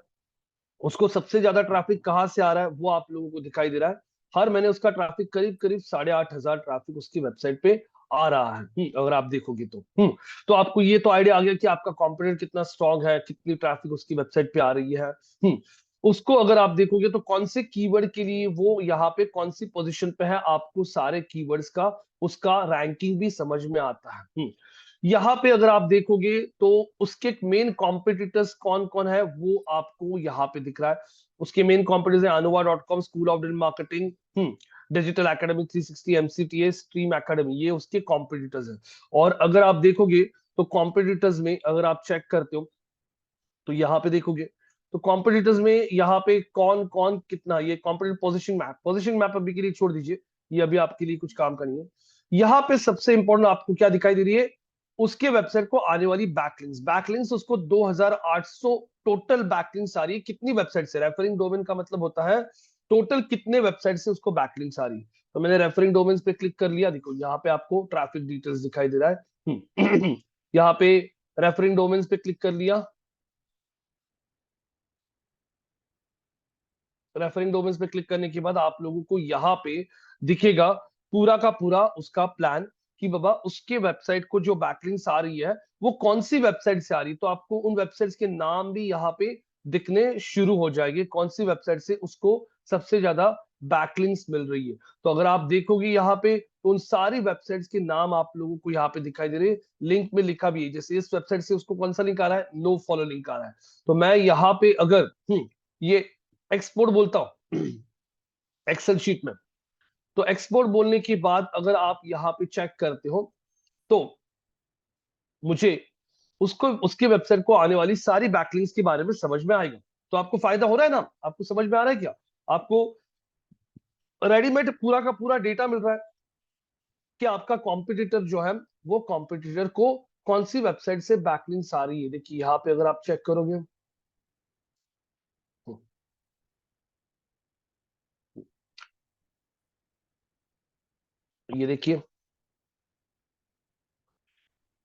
उसको सबसे ज्यादा ट्रैफिक कहाँ से आ रहा है वो आप लोगों को दिखाई दे रहा है। हर महीने उसका ट्रैफिक करीब करीब 8,500 ट्रैफिक उसकी वेबसाइट पे आ रहा है। अगर आप देखोगे तो आपको ये तो आइडिया आ गया कि आपका कॉम्पिटिटर कितना स्ट्रांग है, कितनी ट्रैफिक उसकी वेबसाइट पे आ रही है। उसको अगर आप देखोगे तो कौन से कीवर्ड के लिए वो यहाँ पे कौन सी पोजीशन पे है, आपको सारे कीवर्ड्स का उसका रैंकिंग भी समझ में आता है। यहाँ पे अगर आप देखोगे तो उसके मेन कॉम्पिटिटर्स कौन कौन है वो आपको यहाँ पे दिख रहा है। उसके मेन कॉम्पिटिटर्स है Anova.com, school of digital marketing, digital academy 360, MCTA, stream academy, ये उसके कॉम्पिटिटर्स हैं। और अगर आप देखोगे तो कॉम्पिटिटर्स में अगर आप चेक करते हो तो यहाँ पे देखोगे तो कॉम्पिटिटर्स में यहाँ पे कौन कौन कितना, ये कॉम्पिटिटिव पोजीशन मैप अभी के लिए छोड़ दीजिए, ये अभी आपके लिए कुछ काम का नहीं है। यहाँ पे सबसे इंपॉर्टेंट आपको क्या दिखाई दे रही है, उसके वेबसाइट को आने वाली बैकलिंक्स। बैकलिंक्स उसको 2,800 टोटल बैकलिंक्स आ रही है। कितनी वेबसाइट से? रेफरिंग डोमेन का मतलब होता है टोटल कितने वेबसाइट से उसको बैकलिंक्स आ रही है। तो मैंने रेफरिंग डोमेन्स पे क्लिक कर लिया। देखो यहाँ पे आपको ट्रैफिक डिटेल्स दिखाई दे रहा है। यहाँ पे रेफरिंग डोमेन्स पे क्लिक कर लिया। रेफरिंग डोमेन्स पे क्लिक करने के बाद आप लोगों को यहाँ पे दिखेगा पूरा का पूरा उसका प्लान कि बाबा उसके वेबसाइट को जो बैकलिंक्स आ रही है वो कौन सी वेबसाइट से आ रही है। तो आपको उन वेबसाइट्स के नाम भी यहाँ पे दिखने शुरू हो जाएंगे, कौन सी वेबसाइट से उसको सबसे ज्यादा बैकलिंक्स मिल रही है। तो अगर आप देखोगे यहाँ पे तो उन सारी वेबसाइट्स के नाम आप लोगों को यहाँ पे दिखाई दे रहे हैं। लिंक में लिखा भी है, जैसे इस वेबसाइट से उसको कौन सा लिंक आ रहा है, नो फॉलो लिंक आ रहा है। तो मैं यहाँ पे अगर ये एक्सपोर्ट बोलता हूं एक्सेल शीट में, तो एक्सपोर्ट बोलने के बाद अगर आप यहाँ पे चेक करते हो तो मुझे उसको उसके वेबसाइट को आने वाली सारी बैकलिंक्स के बारे में समझ में आएगा। तो आपको फायदा हो रहा है ना? आपको समझ में आ रहा है क्या? आपको रेडीमेड पूरा का पूरा डेटा मिल रहा है कि आपका कॉम्पिटिटर जो है वो कॉम्पिटिटर को कौन सी वेबसाइट से बैकलिंक्स आ रही है। देखिए यहाँ पे अगर आप चेक करोगे ये देखिए,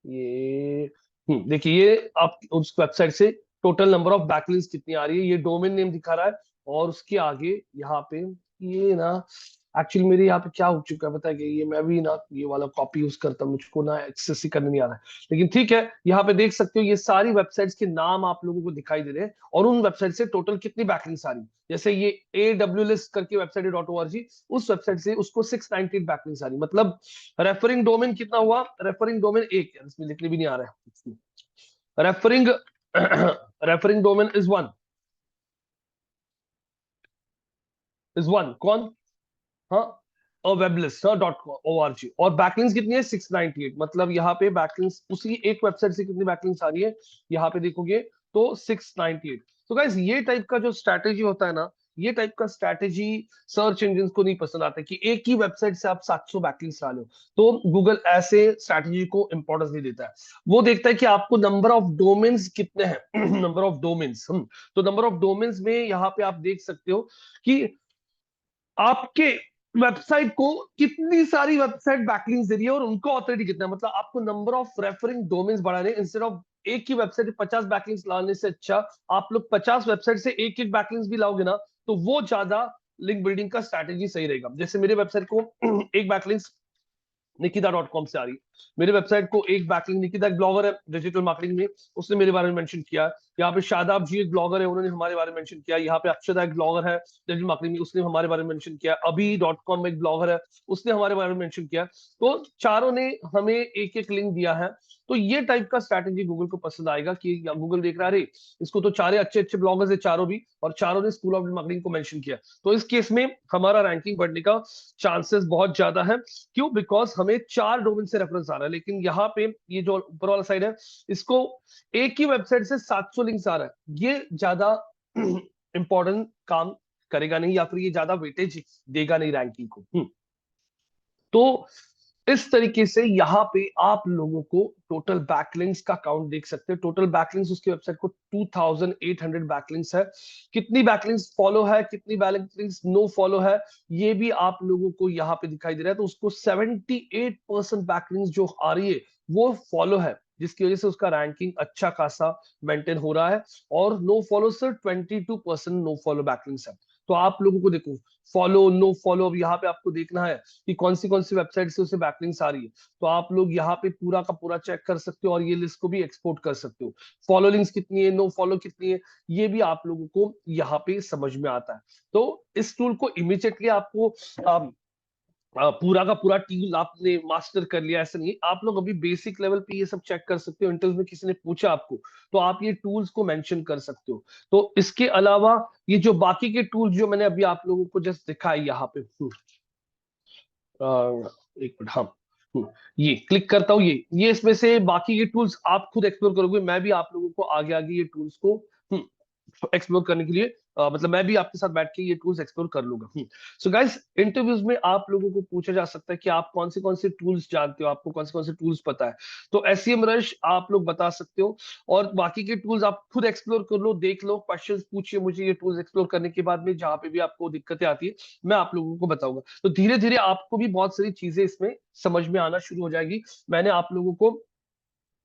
ये देखिए ये आप उस वेबसाइट से टोटल नंबर ऑफ बैकलिंक्स कितनी आ रही है, ये डोमेन नेम दिखा रहा है। और उसके आगे यहाँ पे ये ना एक्चुअली मेरे यहाँ पे क्या हो चुका है पता है कि ये मैं भी ना ये वाला कॉपी यूज करता हूँ, मुझको ना एक्सेस ही करने नहीं आ रहा है। लेकिन ठीक है, यहाँ पे देख सकते हो ये सारी वेबसाइट्स के नाम आप लोगों को दिखाई दे रहे हैं और उन वेबसाइट से टोटल कितनी बैकलिंक्स आ रही है। जैसे ये AWList करके वेबसाइट है .org, उस वेबसाइट से उसको 698 बैकलिंक्स आ रही, मतलब रेफरिंग डोमेन कितना हुआ, रेफरिंग डोमेन एक है, इसमें लिखने भी नहीं आ रहा है, referring referring domain is one कौन, हाँ, और वेबलिस्ट .org, और बैकलिंक्स कितनी है 698, मतलब यहाँ पे बैकलिंक्स उसी एक वेबसाइट से कितनी बैकलिंक्स आ रही है यहाँ पे देखोगे तो 698। तो गाइस ये टाइप का जो स्ट्रैटेजी होता है ना, ये टाइप का स्ट्रैटेजी सर्च इंजिन को नहीं पसंद आता कि एक ही वेबसाइट से आप 700 बैकलिंक्स ला लो। तो गूगल ऐसे स्ट्रैटेजी को इंपॉर्टेंस नहीं देता है, वो देखता है कि आपको नंबर ऑफ डोमेन्स कितने हैं नंबर ऑफ डोमेन्स, तो नंबर ऑफ डोमेन्स में यहाँ पे आप देख सकते हो कि आपके वेबसाइट को कितनी सारी वेबसाइट बैकलिंक्स दे रही है और उनका ऑथोरिटी कितना है, मतलब आपको नंबर ऑफ रेफरिंग डोमेन्स बढ़ाने, इंस्टेड ऑफ एक ही वेबसाइट 50 बैकलिंक्स लाने से अच्छा आप लोग 50 वेबसाइट से एक एक बैकलिंक्स भी लाओगे ना, तो वो ज्यादा लिंक बिल्डिंग का स्ट्रैटेजी सही रहेगा। जैसे मेरे वेबसाइट को एक बैकलिंक्स निकिता.com से आ रही है, मेरे वेबसाइट को एक बैकलिंक, निकिता एक ब्लॉगर है डिजिटल मार्केटिंग में, उसने मेरे बारे में मेंशन किया। यहाँ पे शादाब जी एक ब्लॉगर है, उन्होंने हमारे बारे में मेंशन किया। यहाँ पे अक्षता एक ब्लॉगर है डिजिटल मार्केटिंग में, उसने हमारे बारे में मेंशन किया। अभी.com में एक ब्लॉगर है, उसने हमारे बारे में मेंशन किया। तो चारों ने हमें एक एक लिंक दिया है। तो ये टाइप का स्ट्रैटेजी गूगल को पसंद आएगा कि गूगल देख रहा है अरे इसको तो चारे अच्छे अच्छे ब्लॉगर्स है चारों भी, और चारों ने स्कूल ऑफ मार्केटिंग को मेंशन किया, तो इस केस में हमारा रैंकिंग बढ़ने का चांसेस बहुत ज्यादा है। क्यों? बिकॉज हमें 4 डोमेन से रेफरेंस आ रहा है, लेकिन यहाँ पे ये जो ऊपर वाला साइड है इसको एक ही वेबसाइट से 700 लिंक्स आ रहा है, ये ज्यादा इंपॉर्टेंट काम करेगा नहीं, या फिर ये ज्यादा वेटेज देगा नहीं रैंकिंग को। तो इस तरीके से यहाँ पे आप लोगों को टोटल बैकलिंक्स का काउंट देख सकते हैं। टोटल बैकलिंक्स उसकी वेबसाइट को 2800 बैकलिंक्स है। कितनी बैकलिंक्स फॉलो है, कितनी बैकलिंक्स नो फॉलो है, ये भी आप लोगों को यहाँ पे दिखाई दे रहा है। तो उसको 78% बैकलिंक्स जो आ रही है वो फॉलो है, जिसकी वजह से उसका रैंकिंग अच्छा खासा मेंटेन हो रहा है। और नो फॉलो सिर्फ 22% नो फॉलो बैकलिंक्स है। तो आप लोगों को देखो फॉलो नो फॉलो, अब यहाँ पे आपको देखना है कि कौन सी वेबसाइट से उसे बैकलिंक्स आ रही है। तो आप लोग यहाँ पे पूरा का पूरा चेक कर सकते हो और ये लिस्ट को भी एक्सपोर्ट कर सकते हो। फॉलो लिंक्स कितनी है, नो फॉलो कितनी है, ये भी आप लोगों को यहाँ पे समझ में आता है। तो इस टूल को इमीडिएटली आपको पूरा का पूरा टूल आपने मास्टर कर लिया ऐसा नहीं, आप लोग अभी बेसिक लेवल पे ये सब चेक कर सकते हो। इंटरव्यू में किसी ने पूछा आपको तो आप ये टूल्स को मेंशन कर सकते हो। तो इसके अलावा ये जो बाकी के टूल्स जो मैंने अभी आप लोगों को जस्ट दिखाए यहाँ पे, एक मिनट, हाँ, ये क्लिक करता हूँ, ये इसमें से बाकी के टूल्स आप खुद एक्सप्लोर करोगे, मैं भी आप लोगों को आगे आगे ये टूल्स को एक्सप्लोर करने के लिए मतलब मैं भी आपके साथ बैठ के ये टूल्स एक्सप्लोर कर लूंगा। सो गाइस, इंटरव्यूज में आप लोगों को पूछा जा सकता है कि आप कौन से टूल्स जानते हो, आपको कौन से टूल्स पता है। तो एसईएम रश आप लोग बता सकते हो, और बाकी के टूल्स आप खुद एक्सप्लोर कर लो, देख लो, क्वेश्चंस पूछिए मुझे ये टूल्स एक्सप्लोर करने के बाद में, जहां पे भी आपको दिक्कतें आती है मैं आप लोगों को बताऊंगा। तो धीरे धीरे आपको भी बहुत सारी चीजें इसमें समझ में आना शुरू हो जाएगी। मैंने आप लोगों को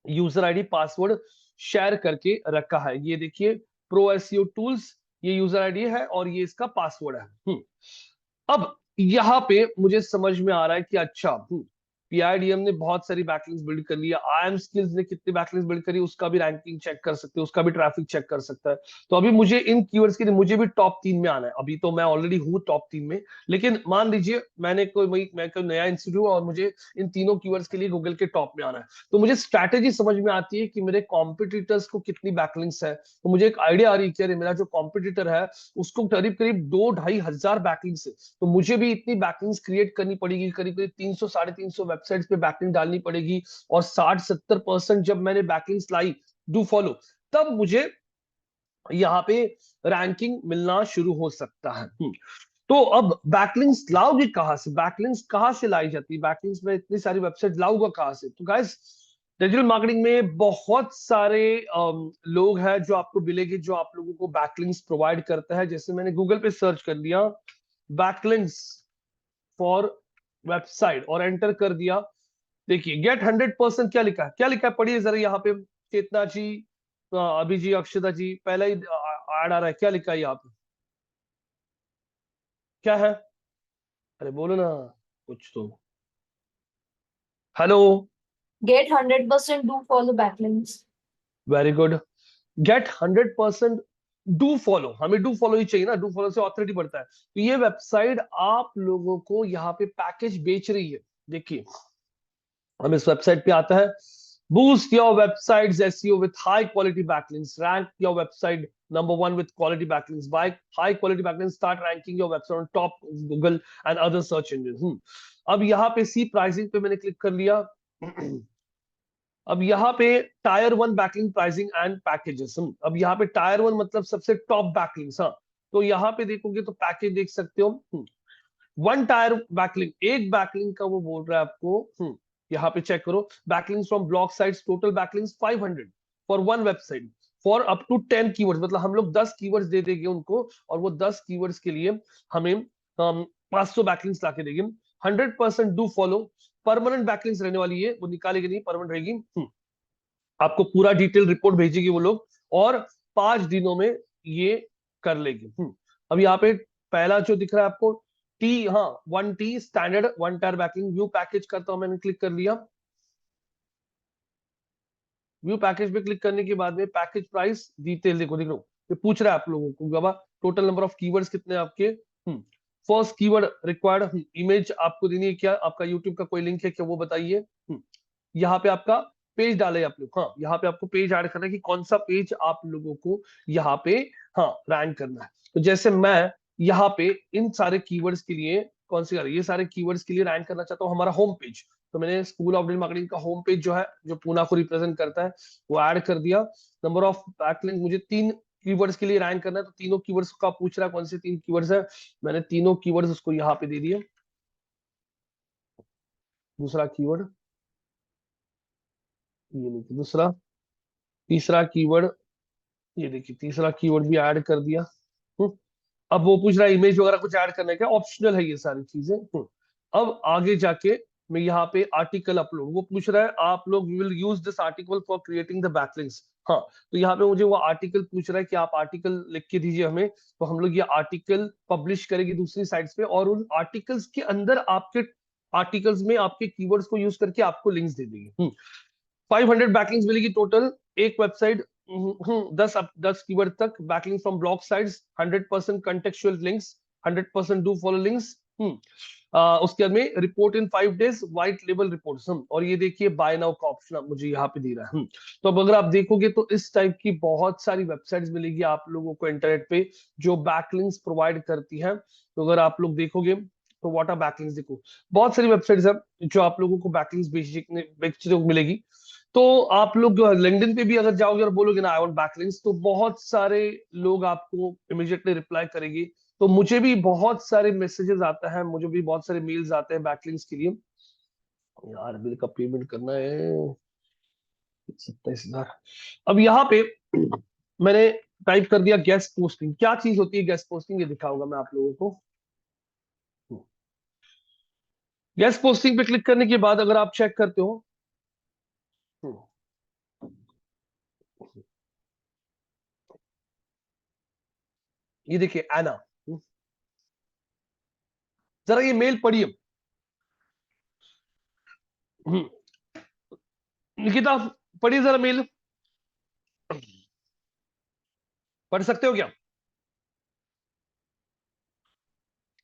यूजर आईडी पासवर्ड शेयर करके रखा है, ये देखिए, प्रो एसईओ टूल्स, ये यूजर आईडी है और ये इसका पासवर्ड है। अब यहाँ पे मुझे समझ में आ रहा है कि अच्छा, पीआईडीएम ने बहुत सारी बैकलिंक्स बिल्ड कर लिया, आईएम स्किल्स ने कितनी बैकलिंक्स बिल्ड करी उसका भी रैंकिंग चेक कर सकते हो, उसका भी ट्रैफिक चेक कर सकता है। तो अभी मुझे इन कीवर्ड्स के लिए मुझे भी टॉप 3 में आना है। अभी तो मैं ऑलरेडी हूँ टॉप 3 में, लेकिन मान लीजिए मैं कोई नया इंस्टीट्यूट और मुझे इन तीनों कीवर्ड्स के लिए गूगल के टॉप में आना है, तो मुझे स्ट्रैटेजी समझ में आती है कि मेरे कॉम्पिटिटर्स को कितनी बैकलिंक्स है। तो मुझे एक आइडिया आ रही है कि अरे मेरा जो कॉम्पिटिटर है उसको करीब करीब 2-2.5 हजार बैकलिंक्स है, तो मुझे भी इतनी बैकलिंक्स क्रिएट करनी पड़ेगी, करीब करीब 300-350 वेबसाइट्स पे बैकलिंक डालनी पड़ेगी। और 60-70% जब मैंने बैकलिंक्स लाई, डू फॉलो, तब मुझे यहाँ पे रैंकिंग मिलना शुरू हो सकता है। तो अब बैकलिंक्स लाओगे कहां से, बैकलिंक्स कहां से लाई जाती है, बैकलिंक्स में इतनी सारी वेबसाइट लाऊंगा कहां से? तो गाइस, डिजिटल मार्केटिंग में बहुत सारे लोग हैं जो आपको मिलेंगे जो आप लोगों को बैकलिंक्स प्रोवाइड करता है। जैसे मैंने गूगल पे सर्च कर लिया बैकलिंक्स फॉर वेबसाइट और एंटर कर दिया, देखिए गेट 100% क्या लिखा है, क्या लिखा है पढ़िए जरा यहाँ पे। चेतना जी, अभी जी, अक्षता जी, पहला ही ऐड आ रहा है, क्या लिखा है यहाँ पे, क्या है? अरे बोलो ना कुछ तो। Hello. Get 100% do follow backlinks. Very good. Get 100% do follow, हमें डू फॉलो ही चाहिए ना, डू फॉलो से ऑथोरिटी बढ़ता है। तो ये वेबसाइट आप लोगों को यहाँ पे पैकेज बेच रही है। देखिए हम इस वेबसाइट पे आता है, boost your website's SEO with high quality backlinks, rank your website number one with quality backlinks, buy high quality backlinks start ranking your website on top Google and other search engine. अब यहाँ पे सी pricing पे मैंने click कर लिया। अब यहाँ पे tier one backlink pricing and packages. अब यहाँ पे टायर वन मतलब सबसे टॉप बैकलिंक्स। हाँ, तो यहाँ पे देखोगे तो पैकेज देख सकते हो। वन टायर बैकलिंक, एक बैकलिंक का वो बोल रहा है आपको। यहाँ पे चेक करो, backlinks from blog sites, total backlinks 500 for one website for up to 10 keywords. मतलब हम लोग 10 कीवर्ड्स दे देंगे उनको और वो 10 कीवर्ड्स के लिए हमें 500 बैकलिंक्स लाके देंगे। 100% डू फॉलो, परमानेंट बैकलिंक्स रहने वाली है, वो निकालेगी नहीं, परमानेंट रहेगी। आपको पूरा डिटेल रिपोर्ट भेजेगी वो लोग और 5 दिनों में ये कर लेगी। अब यहाँ पे पहला जो दिख रहा है आपको टी, हाँ 1T standard one tyre backlink, view package करता हूं, मैंने क्लिक कर लिया। व्यू पैकेज पे क्लिक करने के बाद में पैकेज प्राइस डिटेल देखो, देख लो ये पूछ रहा है आप लोगों को बाबा टोटल नंबर ऑफ कीवर्ड्स कितने आपके। फर्स्ट कीवर्ड रिक्वायर्ड इमेज आपको देनी है, क्या आपका यूट्यूब का कोई लिंक है क्या वो बताइए। यहाँ पे आपका पेज डाले आप लोग, हाँ यहाँ पे आपको पेज ऐड करना है कि कौन सा पेज आप लोगों को यहाँ पे हाँ रैंक करना है। तो जैसे मैं यहाँ पे इन सारे कीवर्ड्स के लिए कौन सी ये सारे कीवर्ड्स के लिए रैंक करना चाहता हूँ हमारा होम पेज। तो मैंने स्कूल ऑफ डिजिटल मार्केटिंग का होम पेज जो है, जो पूना को रिप्रेजेंट करता है, वो ऐड कर दिया। नंबर ऑफ बैकलिंक मुझे 3 कीवर्ड्स के लिए रैंक करना है, तो तीनों कीवर्ड्स का पूछ रहा है कौन से 3 कीवर्ड्स है, मैंने तीनों कीवर्ड्स उसको यहाँ पे दे दिए। दूसरा कीवर्ड ये देखिए, दूसरा, तीसरा कीवर्ड ये देखिए, तीसरा कीवर्ड भी ऐड कर दिया। हम्म, अब वो पूछ रहा है इमेज वगैरह कुछ ऐड करना है क्या, ऑप्शनल है ये सारी चीजें। अब आगे जाके मैं यहाँ पे आर्टिकल अपलोड, वो पूछ रहा है आप लोग we will use this article for creating the backlinks. हाँ, तो यहाँ पे मुझे वो आर्टिकल पूछ रहा है कि आप आर्टिकल लिख के दीजिए हमें, तो हम लोग ये आर्टिकल पब्लिश करेंगे दूसरी साइट्स पे और उन आर्टिकल्स के अंदर आपके आर्टिकल्स में आपके कीवर्ड्स को यूज करके आपको लिंक्स दे देंगे। 500 बैकलिंक्स मिलेगी टोटल, एक वेबसाइट 10 कीवर्ड तक backlink from blog sites, 100% contextual links, 100% do follow links. उसके बाद में रिपोर्ट इन 5 days, व्हाइट लेबल रिपोर्ट्स। और ये देखिए बाय नाउ का ऑप्शन मुझे यहाँ पे दे रहा है। तो अब अगर आप देखोगे तो इस टाइप की बहुत सारी वेबसाइट्स मिलेगी आप लोगों को इंटरनेट पे जो बैकलिंक्स प्रोवाइड करती हैं। तो अगर आप लोग देखोगे तो व्हाट आर बैकलिंक्स, देखो बहुत सारी वेबसाइट्स है जो आप लोगों को बैकलिंक्स बेचने को मिलेगी। तो आप लोग लिंक्डइन पे भी अगर जाओगे और बोलोगे ना आई वांट बैकलिंक्स, तो बहुत सारे लोग आपको इमीडिएटली रिप्लाई करेंगे। तो मुझे भी बहुत सारे मैसेजेस आता है, मुझे भी बहुत सारे मेल्स आते हैं बैकलिंक्स के लिए। यार बिल का पेमेंट करना है 27,000। अब यहाँ पे मैंने टाइप कर दिया गेस्ट पोस्टिंग। क्या चीज होती है गेस्ट पोस्टिंग, ये दिखाऊंगा मैं आप लोगों को। गेस्ट पोस्टिंग पे क्लिक करने के बाद अगर आप चेक करते हो, ये देखिए एना, जरा ये मेल पढ़िए। निकिता पढ़िए जरा मेल, पढ़ सकते हो क्या?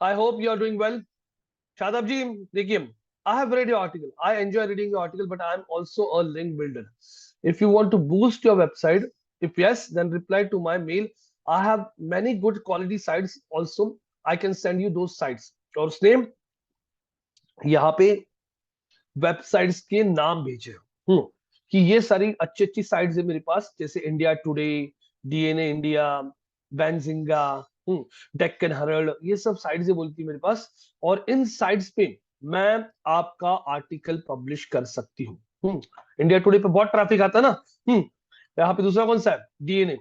I hope you are doing well. Shadab ji देखिए, I have read your article, I enjoy reading your article, but I am also a link builder. If you want to boost your website, if yes, then reply to my mail. I have many good quality sites also, I can send you those sites। और उसने यहाँ पे websites के नाम भेजे कि ये सारी अच्छी अच्छी साइट्स है मेरे पास, जैसे इंडिया टुडे, डीएनए इंडिया, बैंजिंगा, डेक्कन हरल्ड, ये सब साइट्स है बोलती है मेरे पास। और इन साइट्स पे मैं आपका आर्टिकल पब्लिश कर सकती हूँ। इंडिया टुडे पे बहुत ट्रैफिक आता है ना। यहाँ पे दूसरा कौन सा है, डीएनए,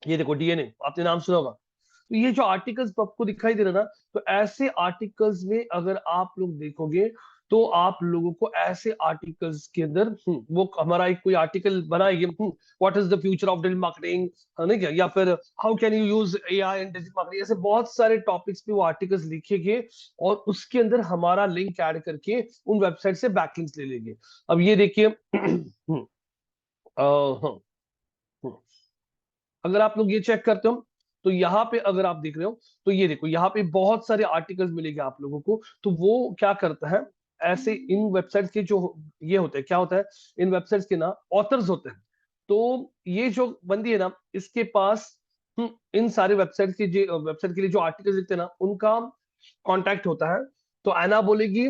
ये देखो डीएनए आपने नाम सुना होगा। तो ये जो आर्टिकल्स आपको दिखाई दे रहा ना, तो ऐसे आर्टिकल्स में अगर आप लोग देखोगे तो आप लोगों को ऐसे आर्टिकल्स के अंदर वो हमारा एक कोई आर्टिकल बनाएगी, what is the future of digital marketing, है ना क्या, या फिर how can you use AI in digital marketing, ऐसे बहुत सारे टॉपिक्स पे वो आर्टिकल्स लिखेंगे और उसके अंदर हमारा लिंक ऐड करके उन वेबसाइट से बैकलिंक्स ले लेंगे। अब ये देखिए अगर आप लोग ये चेक करते हो तो यहाँ पे अगर आप देख रहे हो तो ये देखो यहाँ पे बहुत सारे आर्टिकल्स मिलेंगे आप लोगों को। तो वो क्या करता है, ऐसे इन वेबसाइट्स के जो ये होते हैं, क्या होता है, इन वेबसाइट्स के ना ऑथर्स होते हैं। तो ये जो बंदी है ना, इसके पास इन सारे वेबसाइट के जो वेबसाइट के लिए जो आर्टिकल्स लिखते हैं ना, उनका कॉन्टैक्ट होता है। तो एना बोलेगी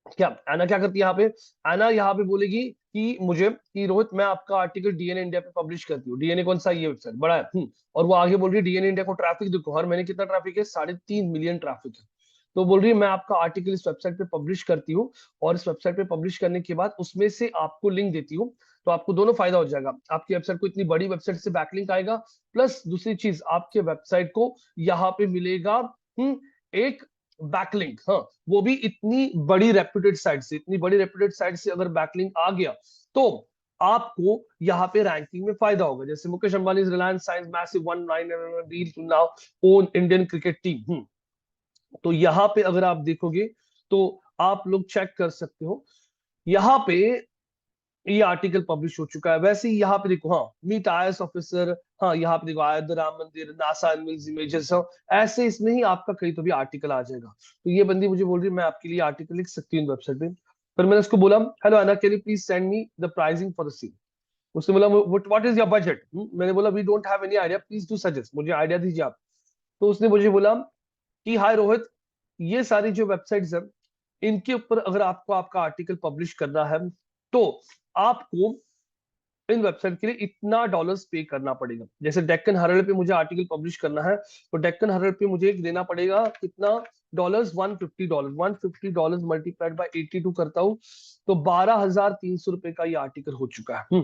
क्या, एना क्या करती है यहाँ पे, एना यहाँ पे बोलेगी कि मुझे कि रोहित मैं आपका आर्टिकल डीएनए इंडिया पे पब्लिश करती हूँ। डीएनए कौन सा, ये वेबसाइट बड़ा है। और वो आगे बोल रही है डीएनए इंडिया को ट्रैफिक देखो, हर महीने कितना ट्रैफिक है, 3.5 मिलियन ट्रैफिक है। तो बोल रही है मैं आपका आर्टिकल इस वेबसाइट पे पब्लिश करती हूँ और इस वेबसाइट पे पब्लिश करने के बाद उसमें से आपको लिंक देती हूँ। तो आपको दोनों फायदा हो जाएगा, आपकी वेबसाइट को इतनी बड़ी वेबसाइट से बैकलिंक आएगा, प्लस दूसरी चीज आपके वेबसाइट को यहाँ पे मिलेगा एक बैकलिंक। हाँ, वो भी इतनी बड़ी रेप्यूटेड साइट से, इतनी बड़ी रेप्यूटेड साइट से अगर बैकलिंक आ गया तो आपको यहाँ पे रैंकिंग में फायदा होगा। जैसे Mukesh Ambani Reliance signs massive 1.9 deal to now own Indian cricket team. तो यहाँ पे अगर आप देखोगे तो आप लोग चेक कर सकते हो, यहाँ पे ये आर्टिकल पब्लिश हो चुका है। वैसे ही यहाँ पे देखो, हाँ, मीट आईएएस ऑफिसर, हाँ यहाँ पे देखो अयोध्या राम मंदिर, नासा अनवील्स इमेजेस, ऐसे इसमें ही आपका कहीं तो भी आर्टिकल आ जाएगा। तो ये बंदी मुझे बोल रही है मैं आपके लिए आर्टिकल लिख सकती हूँ वेबसाइट पे। फिर मैंने उसको बोला hello Anna, can you please send me the pricing for the same. उसने बोला व्हाट इज योर बजट। मैंने बोला we don't have any idea, please do suggest, मुझे आइडिया दीजिए आप। तो उसने मुझे बोला कि हाय रोहित, ये सारी जो वेबसाइट्स है इनके ऊपर अगर आपको आपका आर्टिकल पब्लिश करना है तो आपको इन वेबसाइट के लिए इतना डॉलर्स पे करना पड़ेगा। जैसे डेक्कन हेराल्ड पे मुझे आर्टिकल पब्लिश करना है तो डेक्कन हेराल्ड पे मुझे देना पड़ेगा कितना डॉलर्स, $150। $150 मल्टीप्लाइड बाय 82 करता हूं तो 12,300 रुपए का ये आर्टिकल हो चुका है।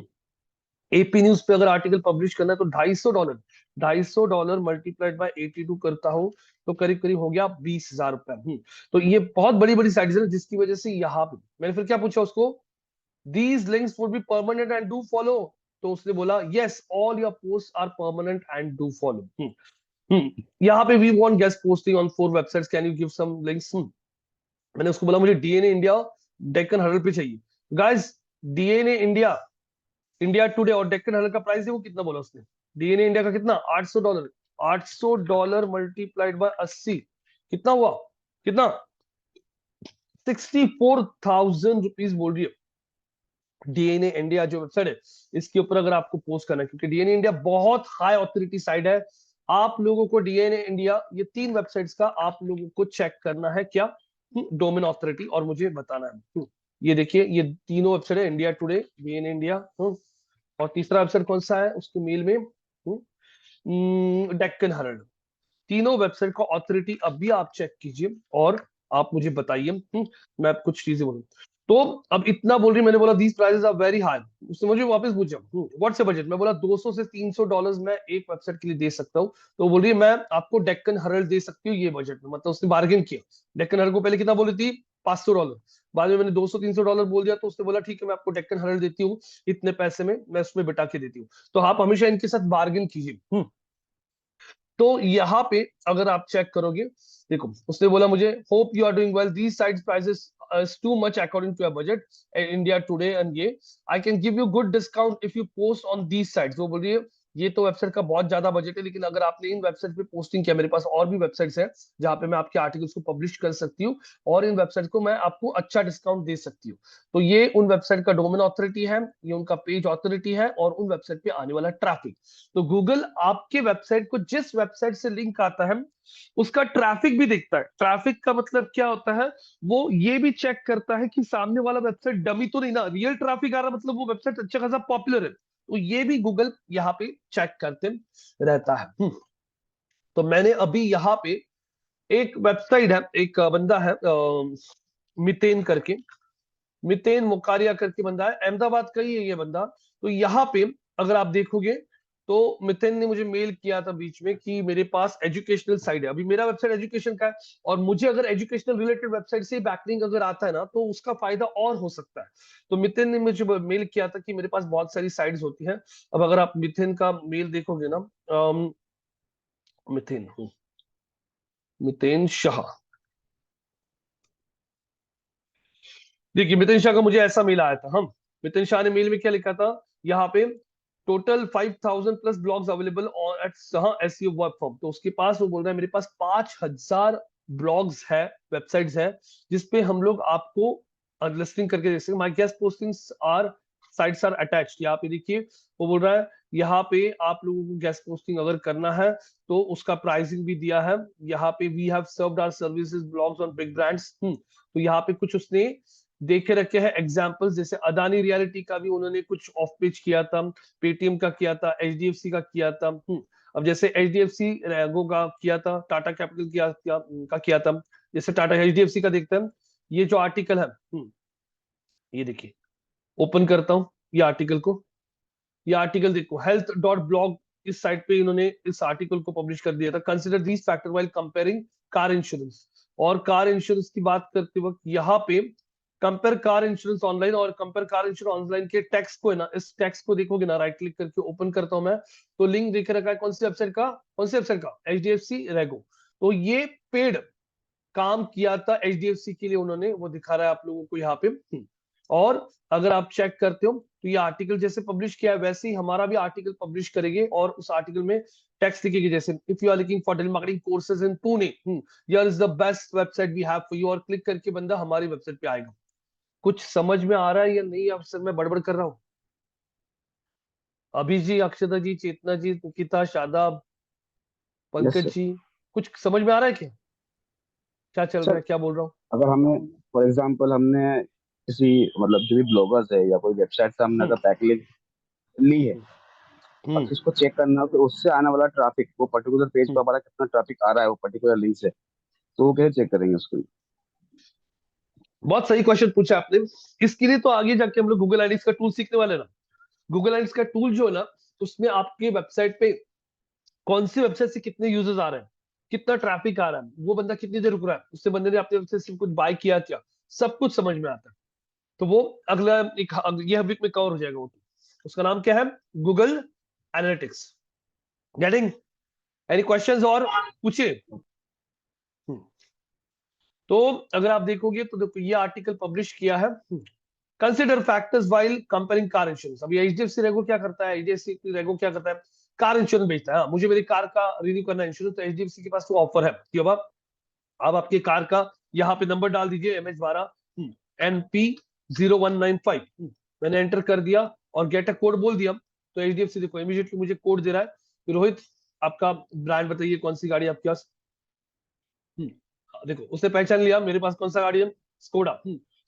एपी न्यूज पे अगर आर्टिकल पब्लिश करना है तो $250, $250 मल्टीप्लाइड बाय 82 करता हूं तो करीब करीब हो गया 20,000 रुपए। तो ये बहुत बड़ी बड़ी साइट्स है जिसकी वजह से यहाँ पे मैंने फिर क्या पूछा उसको, these links would be permanent and do follow। तो उसने बोला yes, all your posts are permanent and do follow। यहाँ पे we want guest posting on 4 websites, can you give some links। मैंने उसको बोला मुझे डीएनए इंडिया, डेक्कन हेराल्ड पे चाहिए। Guys, DNA India, India today और डेक्कन हेराल्ड का प्राइस देखो कितना बोला उसने। डीएनए इंडिया का कितना, $800। $800 मल्टीप्लाइड बाय 80 कितना हुआ, कितना, 64,000 रुपीज बोल रही है। डीएनए इंडिया जो वेबसाइट है इसके ऊपर अगर आपको पोस्ट करना है, क्योंकि डीएनए इंडिया बहुत हाई ऑथोरिटी साइट है। आप लोगों को डीएनए इंडिया, ये 3 वेबसाइट्स का आप लोगों को चेक करना है क्या, डोमेन ऑथोरिटी, और मुझे बताना है। ये देखिए ये तीनों वेबसाइट है, इंडिया टुडे, डीएनए इंडिया, और तीसरा वेबसाइट कौन सा है उसके मेल में, डेक्कन हेराल्ड। तीनों वेबसाइट का ऑथोरिटी अभी आप चेक कीजिए और आप मुझे बताइए। मैं कुछ चीजें बोलूं तो अब इतना बोल रही, मैंने बोला these prices are very high. उसने मुझे वापस पूछा व्हाट्स योर बजट। मैं बोला 200 से $300 मैं एक वेबसाइट के लिए दे सकता हूँ। तो बोल रही है मैं आपको डेक्कन हेराल्ड दे सकती हूँ ये बजट में। मतलब उसने बार्गेन किया। डेक्कन हेराल्ड को पहले कितना बोली थी, $500, बाद में मैंने $200-300 बोल दिया तो उसने बोला ठीक है मैं आपको डेक्कन हेराल्ड देती हूँ इतने पैसे में, मैं उसमें बिठा के देती हूँ। तो आप हमेशा इनके साथ बार्गेन कीजिए। तो यहाँ पे अगर आप चेक करोगे, देखो उसने बोला मुझे hope you are doing well, these sites prices is too much according to your budget, India Today and ये I can give you good discount if you post on these sites। वो बोल रही है ये तो वेबसाइट का बहुत ज्यादा बजट है, लेकिन अगर आपने इन वेबसाइट पे पोस्टिंग किया, मेरे पास और भी वेबसाइट्स हैं जहां पे मैं आपके आर्टिकल्स को पब्लिश कर सकती हूँ और इन वेबसाइट को मैं आपको अच्छा डिस्काउंट दे सकती हूँ। तो ये उन वेबसाइट का डोमेन ऑथोरिटी है, ये उनका पेज ऑथोरिटी है और उन वेबसाइट पे आने वाला ट्रैफिक। तो गूगल आपके वेबसाइट को जिस वेबसाइट से लिंक आता है उसका ट्रैफिक भी देखता है। ट्रैफिक का मतलब क्या होता है, वो ये भी चेक करता है कि सामने वाला वेबसाइट डमी तो नहीं ना, रियल ट्रैफिक आ रहा, मतलब वो वेबसाइट अच्छा खासा पॉपुलर है। तो ये भी गूगल यहाँ पे चेक करते रहता है। तो मैंने अभी यहाँ पे एक वेबसाइट है, एक बंदा है मितेन करके, मितेन मुकारिया करके बंदा है, अहमदाबाद का ही है ये बंदा। तो यहाँ पे अगर आप देखोगे तो मिथुन ने मुझे मेल किया था बीच में कि मेरे पास एजुकेशनल साइट है, अभी मेरा वेबसाइट एजुकेशन का है, और मुझे अगर एजुकेशनल रिलेटेड वेबसाइट से बैकलिंक अगर आता है ना तो उसका फायदा और हो सकता है। तो मिथुन ने मुझे मेल किया था कि मेरे पास बहुत सारी साइट्स होती हैं। अब अगर आप मिथुन का मेल देखोगे ना, मिथुन मिथुन शाह, देखिए मिथुन शाह का मुझे ऐसा मेल आया था। हम मिथुन शाह ने मेल में क्या लिखा था, यहाँ पे total 5000 plus blogs available on at SEO web form. तो उसके पास वो बोल रहा है मेरे पास 5000 ब्लॉग्स है, वेबसाइट्स है, जिसपे हम लोग आपको लिस्टिंग करके दे सकते। My guest postings are sites are attached. यहाँ पे देखिए वो बोल रहा है यहाँ पे आप लोगों को गेस्ट पोस्टिंग अगर करना है तो उसका प्राइसिंग भी दिया है। यहाँ पे we have served our services blogs on big brands. तो यहाँ पे कुछ उसने देखे रखे हैं एग्जांपल्स, जैसे अदानी रियलिटी का भी उन्होंने कुछ ऑफ पेज किया था, पेटीएम का किया था, एचडीएफसी का किया था। अब जैसे एचडीएफसी रेगो का किया था, टाटा कैपिटल का किया था। जैसे टाटा एचडीएफसी का देखते हैं, ये जो आर्टिकल है, ये देखिए ओपन करता हूं ये आर्टिकल को। ये आर्टिकल देखो, हेल्थ डॉट ब्लॉग, इस साइट पे इन्होंने इस आर्टिकल को पब्लिश कर दिया था। Consider these factor while comparing car insurance. और कार इंश्योरेंस की बात करते वक्त यहाँ पे कंपेयर कार इंश्योरेंस ऑनलाइन और कंपेयर कार इंश्योरेंस ऑनलाइन के टेक्स्ट को है ना, इस टेक्स्ट को देखोगे ना, राइट क्लिक करके ओपन करता हूं मैं, तो लिंक देख रखा है कौन सी वेबसाइट का, कौन सी वेबसाइट का, एचडीएफसी रेगो। तो ये पेड काम किया था एचडीएफसी के लिए उन्होंने, वो दिखा रहा है आप लोगों को यहाँ पे। और अगर आप चेक करते हो तो ये आर्टिकल जैसे पब्लिश किया है वैसे ही हमारा भी आर्टिकल पब्लिश करेंगे, और उस आर्टिकल में टेक्स्ट लिखेगी जैसे if you are looking for digital marketing courses in Pune, here is the best website we have for you, और क्लिक करके बंदा हमारी वेबसाइट पे आएगा। कुछ समझ में आ रहा है या नहीं, अब सर मैं बड़बड़ कर रहा हूँ? अभी जी, अक्षता जी, चेतना जी, निकिता, शादाब, यस पंकज सर। जी, कुछ समझ में आ रहा है क्या, क्या चल रहा सर है, क्या बोल रहा हूँ? अगर हमें फॉर एग्जांपल हमने किसी मतलब जो भी ब्लॉगर्स है या कोई वेबसाइट से हमने हम्म अगर बैकलिंक ली है, अब हम्म इसको चेक करना हो कि उससे आने वाला ट्रैफिक, वो पर्टिकुलर पेज हम्म। पर हमारा कितना ट्रैफिक आ रहा है वो पर्टिकुलर लिंक से, तो वो कैसे चेक करेंगे उसको? बहुत सही क्वेश्चन पूछा आपने। इसके लिए तो आगे जाके हम लोग गूगल एनालिटिक्स का टूल सीखने वाले हैं ना। गूगल एनालिटिक्स का टूल जो है ना, उसमें आपके वेबसाइट पे कौन सी वेबसाइट से कितने यूजर्स आ रहे हैं, कितना ट्रैफिक आ रहा है, वो बंदा कितनी देर रुक रहा है, उससे बंदे ने आपके वेबसाइट से कुछ बाय किया क्या, सब कुछ समझ में आता है। तो वो अगला ये वीक में कवर हो जाएगा वो tool। उसका नाम क्या है, Google analytics. Getting any questions और पूछिए। तो अगर आप देखोगे तो देखो ये आर्टिकल पब्लिश किया है, consider factors while comparing car insurance. अभी एचडीएफसी रेगो क्या करता है, एचडीएफसी रेगो क्या करता है, कार इंश्योरेंस बेचता है। हाँ, मुझे मेरी कार का रिन्यू करना है इंश्योरेंस, तो एचडीएफसी के पास तो ऑफर है कि अब आप आपके कार का यहाँ पे नंबर डाल दीजिए, MH12 NP0195। मैंने एंटर कर दिया और गेट अ कोड बोल दिया, तो एचडीएफसी देखो इमीडिएटली मुझे कोड दे रहा है कि रोहित आपका ब्रांड बताइए, कौन सी गाड़ी आपके पास। देखो उसने पहचान लिया मेरे पास कौन सा गाड़ी है, स्कोडा।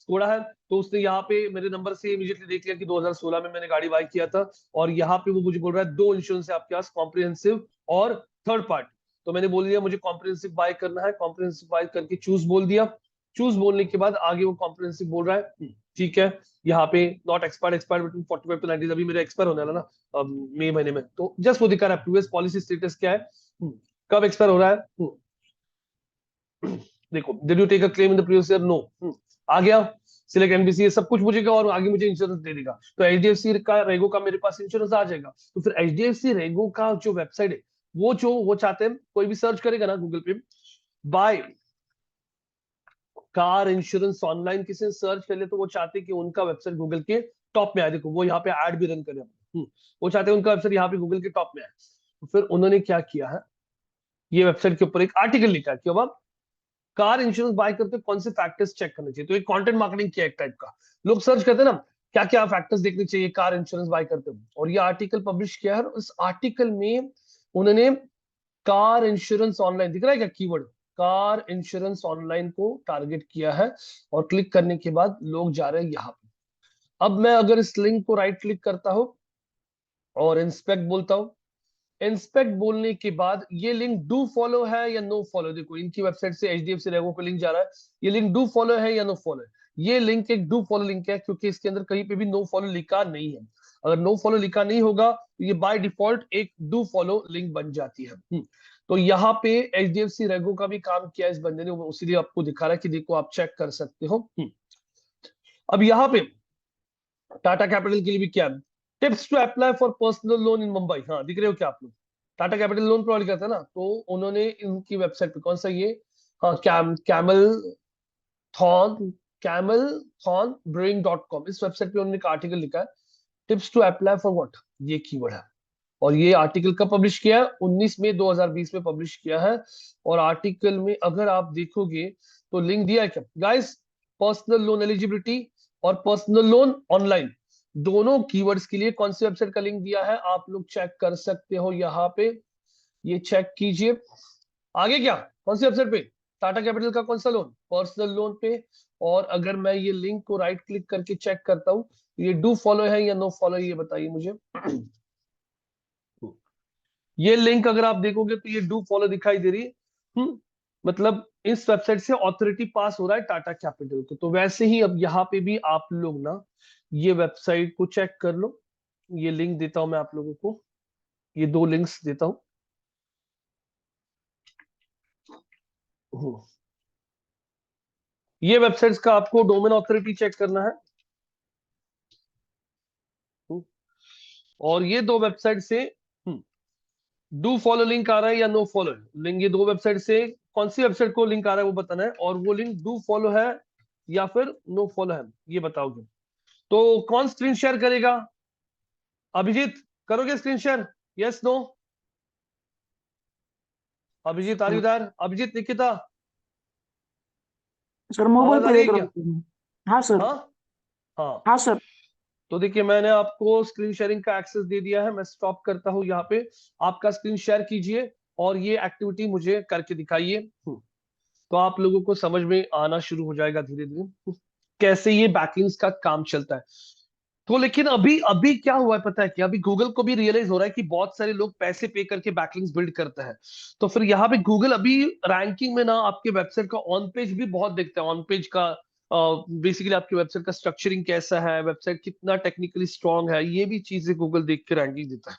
स्कोडा है, तो उसने यहाँ पे मेरे नंबर से इमीडिएटली देख लिया कि 2016 में मैंने गाड़ी बाय किया था। और यहाँ पे वो मुझे बोल रहा है दो इंश्योरेंस है आपके पास, कॉम्प्रिहेंसिव और थर्ड पार्टी। तो मैंने बोल दिया मुझे कॉम्प्रिहेंसिव बाय करना है, कॉम्प्रिहेंसिव बाय करके चूज बोल दिया। चूज बोलने के बाद आगे वो कॉम्प्रिहेंसिव बोल रहा है, ठीक है, यहाँ पे not expired, expired between 45 to 90, अभी मेरा एक्सपायर होने वाला ना मई महीने में, तो जस्ट वो दिखा रहा है प्रीवियस पॉलिसी स्टेटस क्या है, कब एक्सपायर हो रहा है। देखो did you take a claim in the previous year, no, आ गया। सिलेक्ट एनबीसी, ये सब कुछ मुझेगा और आगे मुझे इंश्योरेंस दे देगा। तो एचडीएफसी का रेगो का मेरे पास इंश्योरेंस आ जाएगा। तो फिर एचडीएफसी रेगो का जो वेबसाइट है, वो चाहते हैं, कोई भी सर्च करेगा ना गूगल पे, बाय कार इंश्योरेंस ऑनलाइन, किसी ने सर्च कर लिया तो वो चाहते हैं कि उनका वेबसाइट गूगल के टॉप में आए। देखो वो यहाँ पे ऐड भी रन करे, वो चाहते हैं उनका वेबसाइट यहाँ पे गूगल के टॉप में आए। तो फिर उन्होंने क्या किया है, ये वेबसाइट के ऊपर एक आर्टिकल लिखा है कि अब आप कार इंश्योरेंस बाय करते कौन से फैक्टर्स चेक करने चाहिए। तो एक कंटेंट मार्केटिंग किया एक टाइप का, लोग सर्च करते हैं ना क्या क्या फैक्टर्स देखने चाहिए कार इंश्योरेंस बाय करते हो, और ये आर्टिकल पब्लिश किया है। और इस आर्टिकल में उन्होंने कार इंश्योरेंस ऑनलाइन, दिख रहा है क्या कीवर्ड, कार इंश्योरेंस ऑनलाइन को टारगेट किया है। और क्लिक करने के बाद लोग जा रहे हैं यहाँ पे। अब मैं अगर इस लिंक को राइट क्लिक करता हूं और इंस्पेक्ट बोलता हूं, इंस्पेक्ट बोलने के बाद ये लिंक डू फॉलो है या नो फॉलो, देखो इनकी वेबसाइट से एचडीएफसी रेगो को लिंक जा रहा है, ये लिंक डू फॉलो है या नो फॉलो है। ये लिंक एक डू फॉलो लिंक है, क्योंकि इसके अंदर कहीं पे भी नो फॉलो लिखा नहीं है। अगर नो फॉलो लिखा नहीं होगा तो ये बाय डिफॉल्ट एक डू फॉलो लिंक बन जाती है। तो यहाँ पे HDFC रेगो का भी काम किया इस बंदे ने, इसीलिए आपको दिखा रहा है कि देखो आप चेक कर सकते हो। अब यहाँ पे टाटा कैपिटल के लिए भी क्या है, tips to apply for personal loan in Mumbai. हाँ दिख रहे हो क्या आप लोग, टाटा कैपिटल लोन प्रोवाइड करता है ना, तो उन्होंने इनकी वेबसाइट पे कौन सा ये, हाँ camelthornbrewing.com, इस वेबसाइट पे उन्होंने एक आर्टिकल लिखा है, tips to apply for what, ये कीवर्ड है। और ये आर्टिकल कब पब्लिश किया है, 19 मई 2020 में पब्लिश किया है। और आर्टिकल में अगर आप देखोगे तो लिंक दिया है क्या गाइस, पर्सनल लोन एलिजिबिलिटी और पर्सनल लोन ऑनलाइन, दोनों कीवर्ड्स के लिए कौन सी वेबसाइट का लिंक दिया है आप लोग चेक कर सकते हो यहाँ पे, ये चेक कीजिए। आगे क्या, कौन सी वेबसाइट पे, टाटा कैपिटल का कौन सा लोन, पर्सनल लोन पे। और अगर मैं ये लिंक को राइट क्लिक करके चेक करता हूँ, ये डू फॉलो है या नो फॉलो, ये बताइए मुझे। ये लिंक अगर आप देखोगे तो ये डू फॉलो दिखाई दे रही है। मतलब इस वेबसाइट से ऑथोरिटी पास हो रहा है टाटा कैपिटल को। तो वैसे ही अब यहाँ पे भी आप लोग ना ये वेबसाइट को चेक कर लो। ये लिंक देता हूं मैं आप लोगों को, ये 2 लिंक्स देता हूं। ये वेबसाइट्स का आपको डोमेन ऑथोरिटी चेक करना है। और ये 2 वेबसाइट से डू फॉलो लिंक आ रहा है या नो फॉलो लिंक, ये 2 वेबसाइट से कौन सी वेबसाइट को लिंक आ रहा है वो बताना है, और वो लिंक डू फॉलो है या फिर नो फॉलो है ये बताओगे। तो कौन स्क्रीन शेयर करेगा, अभिजीत करोगे screen share, yes no, Abhijit Aryadar, Abhijit Nikita, sir mobile आवाज आ पे रही देख है रहा क्या, हूँ। हाँ सर। हाँ हाँ। हाँ सर। तो देखिए मैंने आपको स्क्रीन शेयरिंग का एक्सेस दे दिया है, मैं स्टॉप करता हूं यहाँ पे, आपका स्क्रीन शेयर कीजिए और ये एक्टिविटी मुझे करके दिखाइए। तो आप लोगों को समझ में आना शुरू हो जाएगा धीरे धीरे कैसे ये बैकलिंक्स का काम चलता है। तो लेकिन अभी अभी क्या हुआ है पता है कि अभी गूगल को भी रियलाइज हो रहा है कि बहुत सारे लोग पैसे पे करके बैकलिंक्स बिल्ड करते हैं। तो फिर यहाँ पे गूगल अभी रैंकिंग में ना आपके वेबसाइट का ऑन पेज भी बहुत देखता है, ऑन पेज का बेसिकली आपकी वेबसाइट का स्ट्रक्चरिंग कैसा है, वेबसाइट कितना टेक्निकली स्ट्रांग है, ये भी चीजें गूगल देख के रैंकिंग देता है।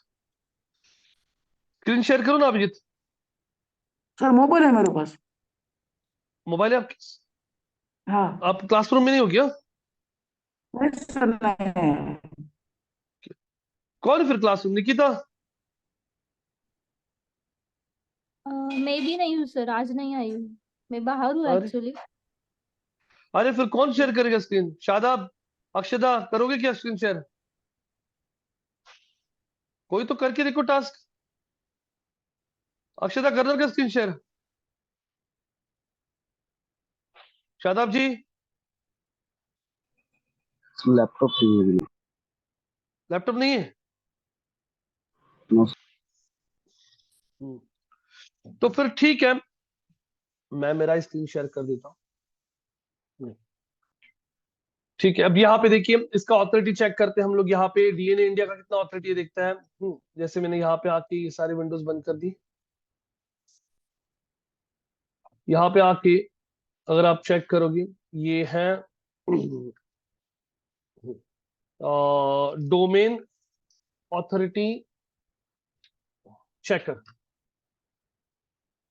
स्क्रीन शेयर करो ना अभिजीत, सर मोबाइल है मेरे पास। मोबाइल है आपके, हाँ। आप क्लासरूम में नहीं हो क्या, नहीं सर नहीं। कौन है फिर क्लासरूम, निकिता? मैं भी नहीं हूँ सर, आज नहीं आई हूँ, मैं बाहर हूँ अरे एक्चुअली। अरे फिर कौन शेयर करेगा स्क्रीन, शादाब, अक्षदा करोगे क्या स्क्रीन शेयर, कोई तो करके देखो टास्क। अक्षता कर रहे हो क्या स्क्रीन शेयर, शादाब जी? लैपटॉप चाहिए। लैपटॉप नहीं है? नो। तो फिर ठीक है, मैं मेरा स्क्रीन शेयर कर देता हूँ। ठीक है, अब यहाँ पे देखिए इसका ऑथोरिटी चेक करते हैं हम लोग। यहाँ पे डीएनए इंडिया का कितना ऑथोरिटी देखता है। जैसे मैंने यहाँ पे आके ये सारे विंडोज बंद कर दी, यहाँ पे आके अगर आप चेक करोगे ये है domain authority checker,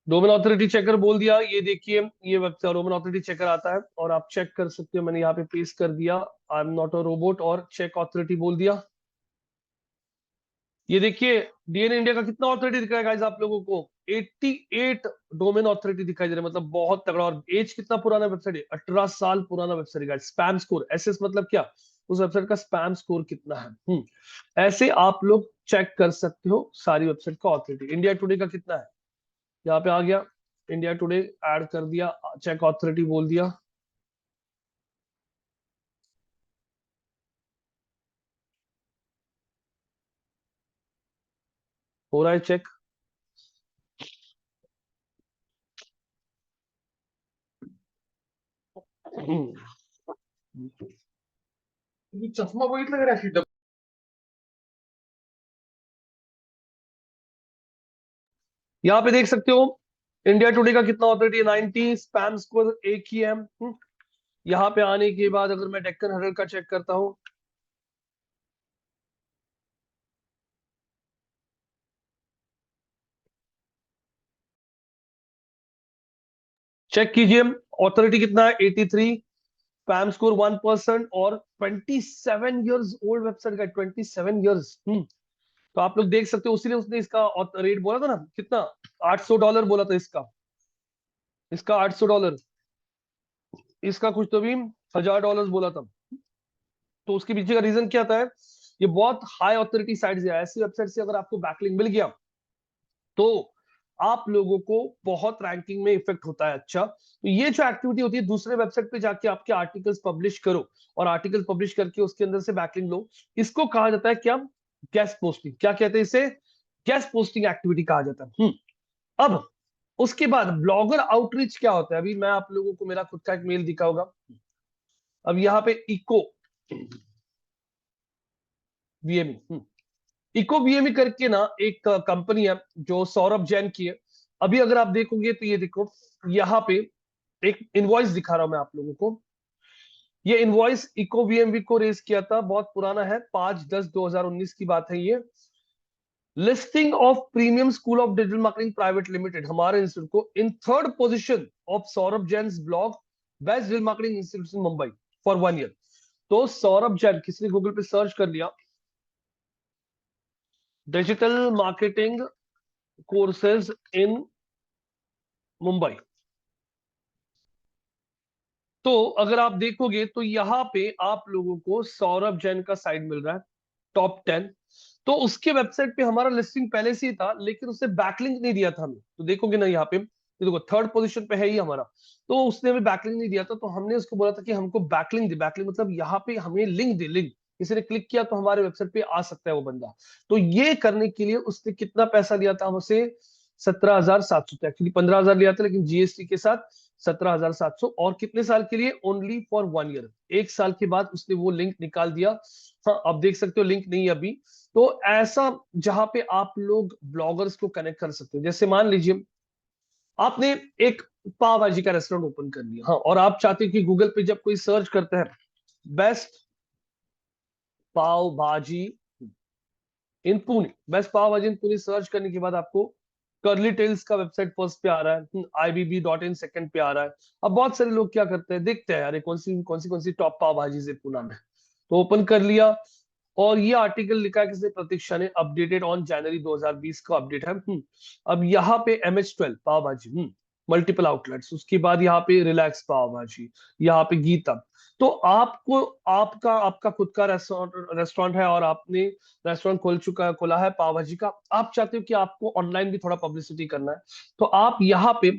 domain authority checker बोल दिया, ये देखिए ये डोमेन ऑथोरिटी चेकर आता है और आप चेक कर सकते हो। मैंने यहाँ पे पेस्ट कर दिया I am not a robot और चेक ऑथोरिटी बोल दिया। ये देखिए डीएनए इंडिया का कितना ऑथोरिटी दिख रहा है गाइस आप लोगों को, 88 डोमेन ऑथोरिटी दिखाई दे रहा है, मतलब बहुत तगड़ा। और एज कितना पुराना वेबसाइट है, 18 साल पुराना वेबसाइट है गाइस। स्पैम स्कोर एसएस मतलब क्या, उस वेबसाइट का स्पैम स्कोर कितना है। ऐसे आप लोग चेक कर सकते हो सारी वेबसाइट का ऑथोरिटी। इंडिया टुडे का कितना है, यहाँ पे आ गया इंडिया टुडे, ऐड कर दिया, चेक ऑथोरिटी बोल दिया। हो रहा है चेक। चष्मा बघितलं का रे, यहाँ पे देख सकते हो इंडिया टुडे का कितना ऑथोरिटी है, 90, स्पैम स्कोर एक ही है। यहाँ पे आने के बाद अगर मैं डेक्कन हेरल्ड का चेक करता हूँ, चेक कीजिए ऑथोरिटी कितना है 83, पैम स्कोर 1% और 27 इयर्स ओल्ड वेबसाइट का 27 इयर्स। तो आप लोग देख सकते हो, उसीलिए उसने इसका रेट बोला था ना कितना, $800 बोला था इसका $800, इसका कुछ तो भी $1000 बोला था। तो उसके पीछे का रीजन क्या था, ये बहुत हाई ऑथोरिटी साइट है, ऐसी वेबसाइट से अगर आपको बैकलिंक मिल गया तो आप लोगों को बहुत रैंकिंग में इफेक्ट होता है। अच्छा, तो ये जो एक्टिविटी होती है दूसरे वेबसाइट पे जाके आपके आर्टिकल्स पब्लिश करो और आर्टिकल पब्लिश करके उसके अंदर से बैकलिंक लो, इसको कहा जाता है क्या, गेस्ट पोस्टिंग। क्या कहते हैं इसे, गेस्ट पोस्टिंग एक्टिविटी कहा जाता है। अब उसके बाद ब्लॉगर आउटरीच क्या होता है, अभी मैं आप लोगों को मेरा खुद का एक मेल दिखा होगा। अब यहाँ पे इको वीएमई, इको वीएमई करके ना एक कंपनी है जो सौरभ जैन की है। अभी अगर आप देखोगे तो ये देखो यहाँ पे एक इनवॉइस दिखा रहा हूं मैं आप लोगों को। ये इनवॉइस इको वीएमई को रेज किया था, बहुत पुराना है, 5/10/2019 की बात है ये। Listing of premium school of digital marketing private limited, हमारे इंस्टीट्यूट को इन 3rd position of Saurabh Jain blog best digital marketing institute Mumbai for 1 year. तो सौरभ जैन, किसी ने गूगल पे सर्च कर लिया डिजिटल मार्केटिंग कोर्सेज इन मुंबई, तो अगर आप देखोगे तो यहाँ पे आप लोगों को सौरभ जैन का साइड मिल रहा है टॉप 10। तो उसके वेबसाइट पे हमारा लिस्टिंग पहले से ही था, लेकिन उसने बैकलिंक नहीं दिया था हमें। तो देखोगे ना यहाँ पे, ये देखो 3rd पोजीशन पे है ही हमारा, तो उसने हमें बैकलिंक नहीं दिया था। तो हमने उसको बोला था कि हमको बैकलिंक दे, बैकलिंक मतलब यहाँ पे हमें लिंक दे, लिंक किसी ने क्लिक किया तो हमारे वेबसाइट पे आ सकता है वो बंदा। तो ये करने के लिए उसने कितना पैसा लिया था हमसे, 17,700, एक्चुअली 15,000 लिया था, लेकिन जीएसटी के साथ 17,700, और कितने साल के लिए, ओनली फॉर 1 ईयर। 1 साल के बाद उसने वो लिंक निकाल दिया। हाँ, आप देख सकते हो लिंक नहीं है अभी। तो ऐसा जहां पे आप लोग ब्लॉगर्स को कनेक्ट कर सकते हो, जैसे मान लीजिए आपने एक पाव भाजी का रेस्टोरेंट ओपन कर लिया, हाँ, और आप चाहते हो कि गूगल पे जब कोई सर्च करता है बेस्ट पाव भाजी इन पुणे, बेस्ट पाव भाजी इन पुणे सर्च करने के बाद आपको कर्ली टेल्स का वेबसाइट फर्स्ट पे आ रहा है, IBB.in सेकंड पे आ रहा है। अब बहुत सारे लोग क्या करते हैं, देखते हैं यार कौन सी टॉप पाव भाजी है पुणे में, तो ओपन कर लिया, और ये आर्टिकल लिखा है किसने, प्रतीक्षा ने, अपडेटेड ऑन जनवरी 2020 का अपडेट है। अब यहाँ पे MH12 पाव भाजी, मल्टीपल आउटलेट्स, उसके बाद यहाँ पे रिलैक्स पाव भाजी, यहाँ पे गीता। तो आपको आपका आपका खुद का रेस्टोरेंट है और आपने रेस्टोरेंट खोला है पाव भाजी का, आप चाहते हो कि आपको ऑनलाइन भी थोड़ा पब्लिसिटी करना है, तो आप यहाँ पे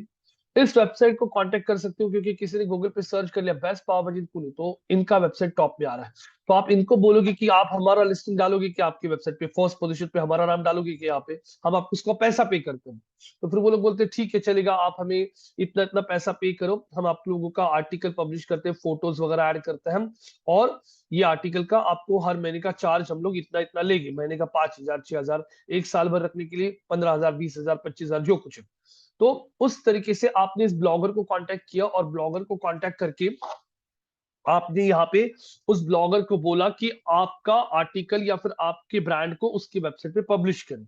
इस वेबसाइट को कांटेक्ट कर सकते हो, क्योंकि किसी ने गूगल पे सर्च कर लिया बेस्ट पाव भाजी पुणे, तो इनका वेबसाइट टॉप पे आ रहा है। तो आप इनको बोलोगे कि आप हमारा लिस्टिंग डालोगे कि आपकी वेबसाइट पे फर्स्ट पोजीशन पे हमारा नाम डालोगे कि यहाँ पे हम आपको उसको पैसा पे करते हैं। तो फिर वो लोग बोलते हैं ठीक है चलेगा, आप हमें इतना इतना पैसा पे करो, हम आप लोगों का आर्टिकल पब्लिश करते हैं, फोटोज वगैरह ऐड करते हैं हम, और ये आर्टिकल का आपको हर महीने का चार्ज हम लोग इतना इतना लेंगे, महीने का 5,000 6,000, एक साल भर रखने के लिए 15,000 20,000 25,000 जो कुछ है। तो उस तरीके से आपने इस ब्लॉगर को कांटेक्ट किया, और ब्लॉगर को कांटेक्ट करके आपने यहाँ पे उस ब्लॉगर को बोला कि आपका आर्टिकल या फिर आपके ब्रांड को उसकी वेबसाइट पे पब्लिश करें।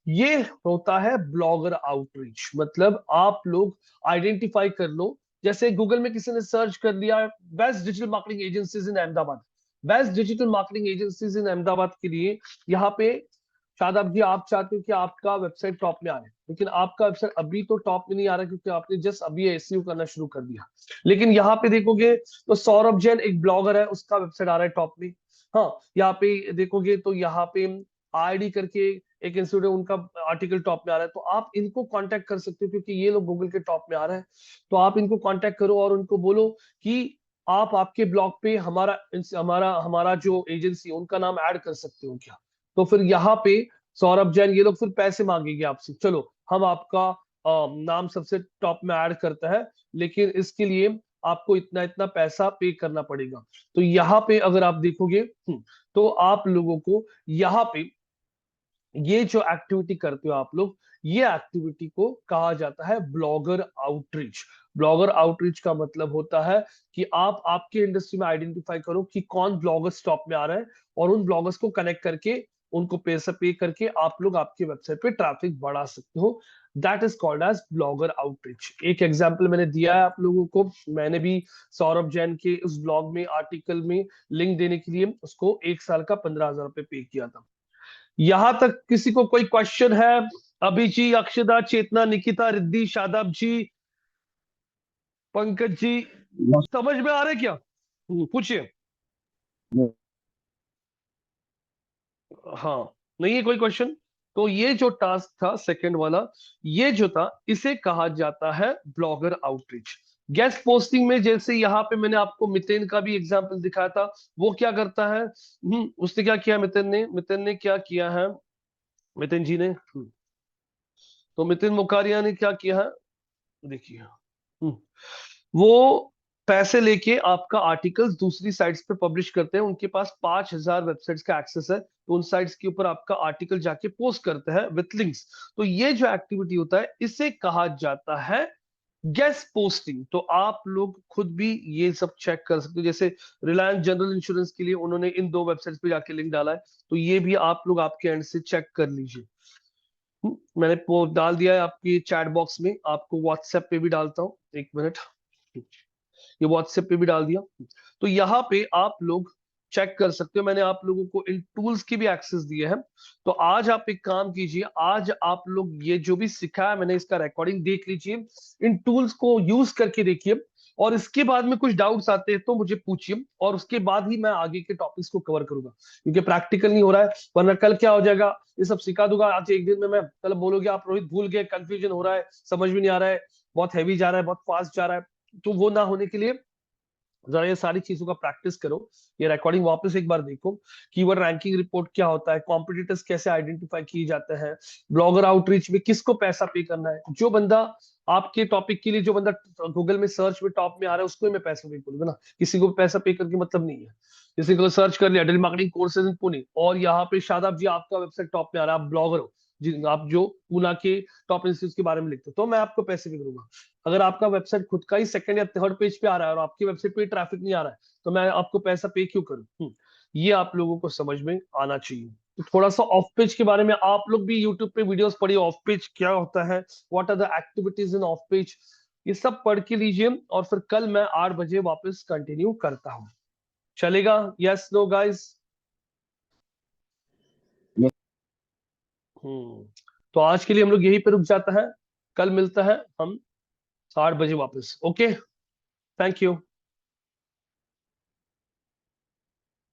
ये होता है ब्लॉगर आउटरीच, मतलब आप लोग आइडेंटिफाई कर लो, जैसे गूगल में किसी ने सर्च कर लिया best digital marketing agencies in Ahmedabad, best digital marketing agencies in Ahmedabad के लिए यहाँ पे शादाब जी आप चाहते हो कि आपका वेबसाइट टॉप में आ रहा है, लेकिन आपका वेबसाइट अभी तो टॉप में नहीं आ रहा क्योंकि आपने जस्ट अभी एसईओ करना शुरू कर दिया। लेकिन यहाँ पे देखोगे तो सौरभ जैन एक ब्लॉगर है, उसका वेबसाइट आ रहा है टॉप में। हाँ, यहाँ पे देखोगे तो यहाँ पे ID करके एक इंस्टीट्यूट है, उनका आर्टिकल टॉप में आ रहा है। तो आप इनको कांटेक्ट कर सकते हो क्योंकि ये लोग गूगल के टॉप में आ रहे हैं। तो आप इनको कांटेक्ट करो और उनको बोलो कि आप आपके ब्लॉग पे हमारा हमारा हमारा जो एजेंसी है उनका नाम ऐड कर सकते हो क्या। तो फिर यहाँ पे सौरभ जैन ये लोग फिर पैसे मांगेंगे आपसे, चलो हम आपका नाम सबसे टॉप में ऐड करता है, लेकिन इसके लिए आपको इतना इतना पैसा पे करना पड़ेगा। तो यहाँ पे अगर आप देखोगे तो आप लोगों को यहाँ पे ये जो एक्टिविटी करते हो आप लोग, ये एक्टिविटी को कहा जाता है ब्लॉगर आउटरीच। ब्लॉगर आउटरीच का मतलब होता है कि आप आपके इंडस्ट्री में आइडेंटिफाई करो कि कौन ब्लॉगर्स टॉप में आ रहे हैं, और उन ब्लॉगर्स को कनेक्ट करके उनको पैसा पे करके आप लोग आपके वेबसाइट पे ट्रैफिक बढ़ा सकते हो। That is called as blogger outreach. एक एग्जांपल मैंने दिया है आप लोगों को, मैंने भी सौरभ जैन के उस ब्लॉग में आर्टिकल में लिंक देने के लिए उसको 1 साल का 15,000 रुपए पे किया था। यहां तक किसी को कोई क्वेश्चन है? अभी जी, अक्षदा, चेतना, निकिता, रिद्धि, शादाब जी, पंकज जी, समझ में आ रहा है क्या? पूछिए। हाँ, नहीं है कोई क्वेश्चन? तो ये जो टास्क था सेकंड वाला, ये जो था, इसे कहा जाता है ब्लॉगर आउटरीच। गेस्ट पोस्टिंग में जैसे यहाँ पे मैंने आपको मितेन का भी एग्जांपल दिखाया था, वो क्या करता है, उसने क्या किया, मितेन ने क्या किया है, मितेन जी ने, तो मितिन मुकारिया ने क्या किया है, देखिए, वो पैसे लेके आपका आर्टिकल्स दूसरी साइट्स पे पब्लिश करते हैं। उनके पास 5,000 वेबसाइट्स का एक्सेस है, तो उन साइट्स के ऊपर आपका आर्टिकल जाके पोस्ट करते हैं विथ लिंक्स। तो ये जो एक्टिविटी होता है, इसे कहा जाता है गेस्ट पोस्टिंग। तो आप लोग खुद भी ये सब चेक कर सकते हो। जैसे रिलायंस जनरल इंश्योरेंस के लिए उन्होंने इन 2 वेबसाइट्स पे जाके लिंक डाला है, तो ये भी आप लोग आपके एंड से चेक कर लीजिए। मैंने वो डाल दिया है आपकी चैट बॉक्स में, आपको व्हाट्सएप पे भी डालता हूँ, 1 मिनट, ये व्हाट्सएप पे भी डाल दिया। तो यहाँ पे आप लोग चेक कर सकते हो। मैंने आप लोगों को इन टूल्स की भी एक्सेस दिए हैं। तो आज आप एक काम कीजिए, आज आप लोग ये जो भी सिखाया मैंने, इसका रिकॉर्डिंग देख लीजिए, इन टूल्स को यूज करके देखिए, और इसके बाद में कुछ डाउट्स आते हैं तो मुझे पूछिए, और उसके बाद ही मैं आगे के टॉपिक्स को कवर करूंगा, क्योंकि प्रैक्टिकल नहीं हो रहा है, वरना कल क्या हो जाएगा, ये सब सिखा दूंगा आज एक दिन में, मैं कल बोलोगे आप रोहित भूल गए, कंफ्यूजन हो रहा है, समझ में नहीं आ रहा है, बहुत हैवी जा रहा है, बहुत फास्ट जा रहा है। तो वो ना होने के लिए जरा ये सारी चीजों का प्रैक्टिस करो, ये रिकॉर्डिंग वापस एक बार देखो, कीवर्ड रैंकिंग रिपोर्ट क्या होता है, कॉम्पिटिटर्स कैसे आइडेंटिफाई किए जाते हैं, ब्लॉगर आउटरीच में किसको पैसा पे करना है। जो बंदा आपके टॉपिक के लिए, जो बंदा गूगल में सर्च में टॉप में आ रहा है, उसको ही मैं पैसा पे करूंगा ना, किसी को पैसा पे करके मतलब नहीं है। किसी को सर्च कर लिया digital marketing courses in Pune, और यहाँ पे शादाब जी आपका वेबसाइट टॉप में आ रहा है, आप ब्लॉगर हो आप जो पूना के टॉप इंस्टीट्यूट के बारे में लिखते हो, तो मैं आपको पैसे पे करूंगा। अगर आपका वेबसाइट खुद का ही सेकंड या थर्ड पेज पे आ रहा है और आपकी वेबसाइट पे ट्रैफिक नहीं आ रहा है, तो मैं आपको पैसा पे क्यों करूं? ये आप लोगों को समझ में आना चाहिए। तो थोड़ा सा ऑफ पेज के बारे में आप लोग भी यूट्यूब पे वीडियोस पढ़िए, ऑफ पेज क्या होता है, what are the activities in of page, ये सब पढ़ के लीजिए, और फिर कल मैं 8 बजे वापस कंटिन्यू करता हूं। चलेगा? Yes, no guys? तो आज के लिए हम लोग यहीं पे रुक जाता है, कल मिलता है हम 8 बजे वापस। Okay, thank you.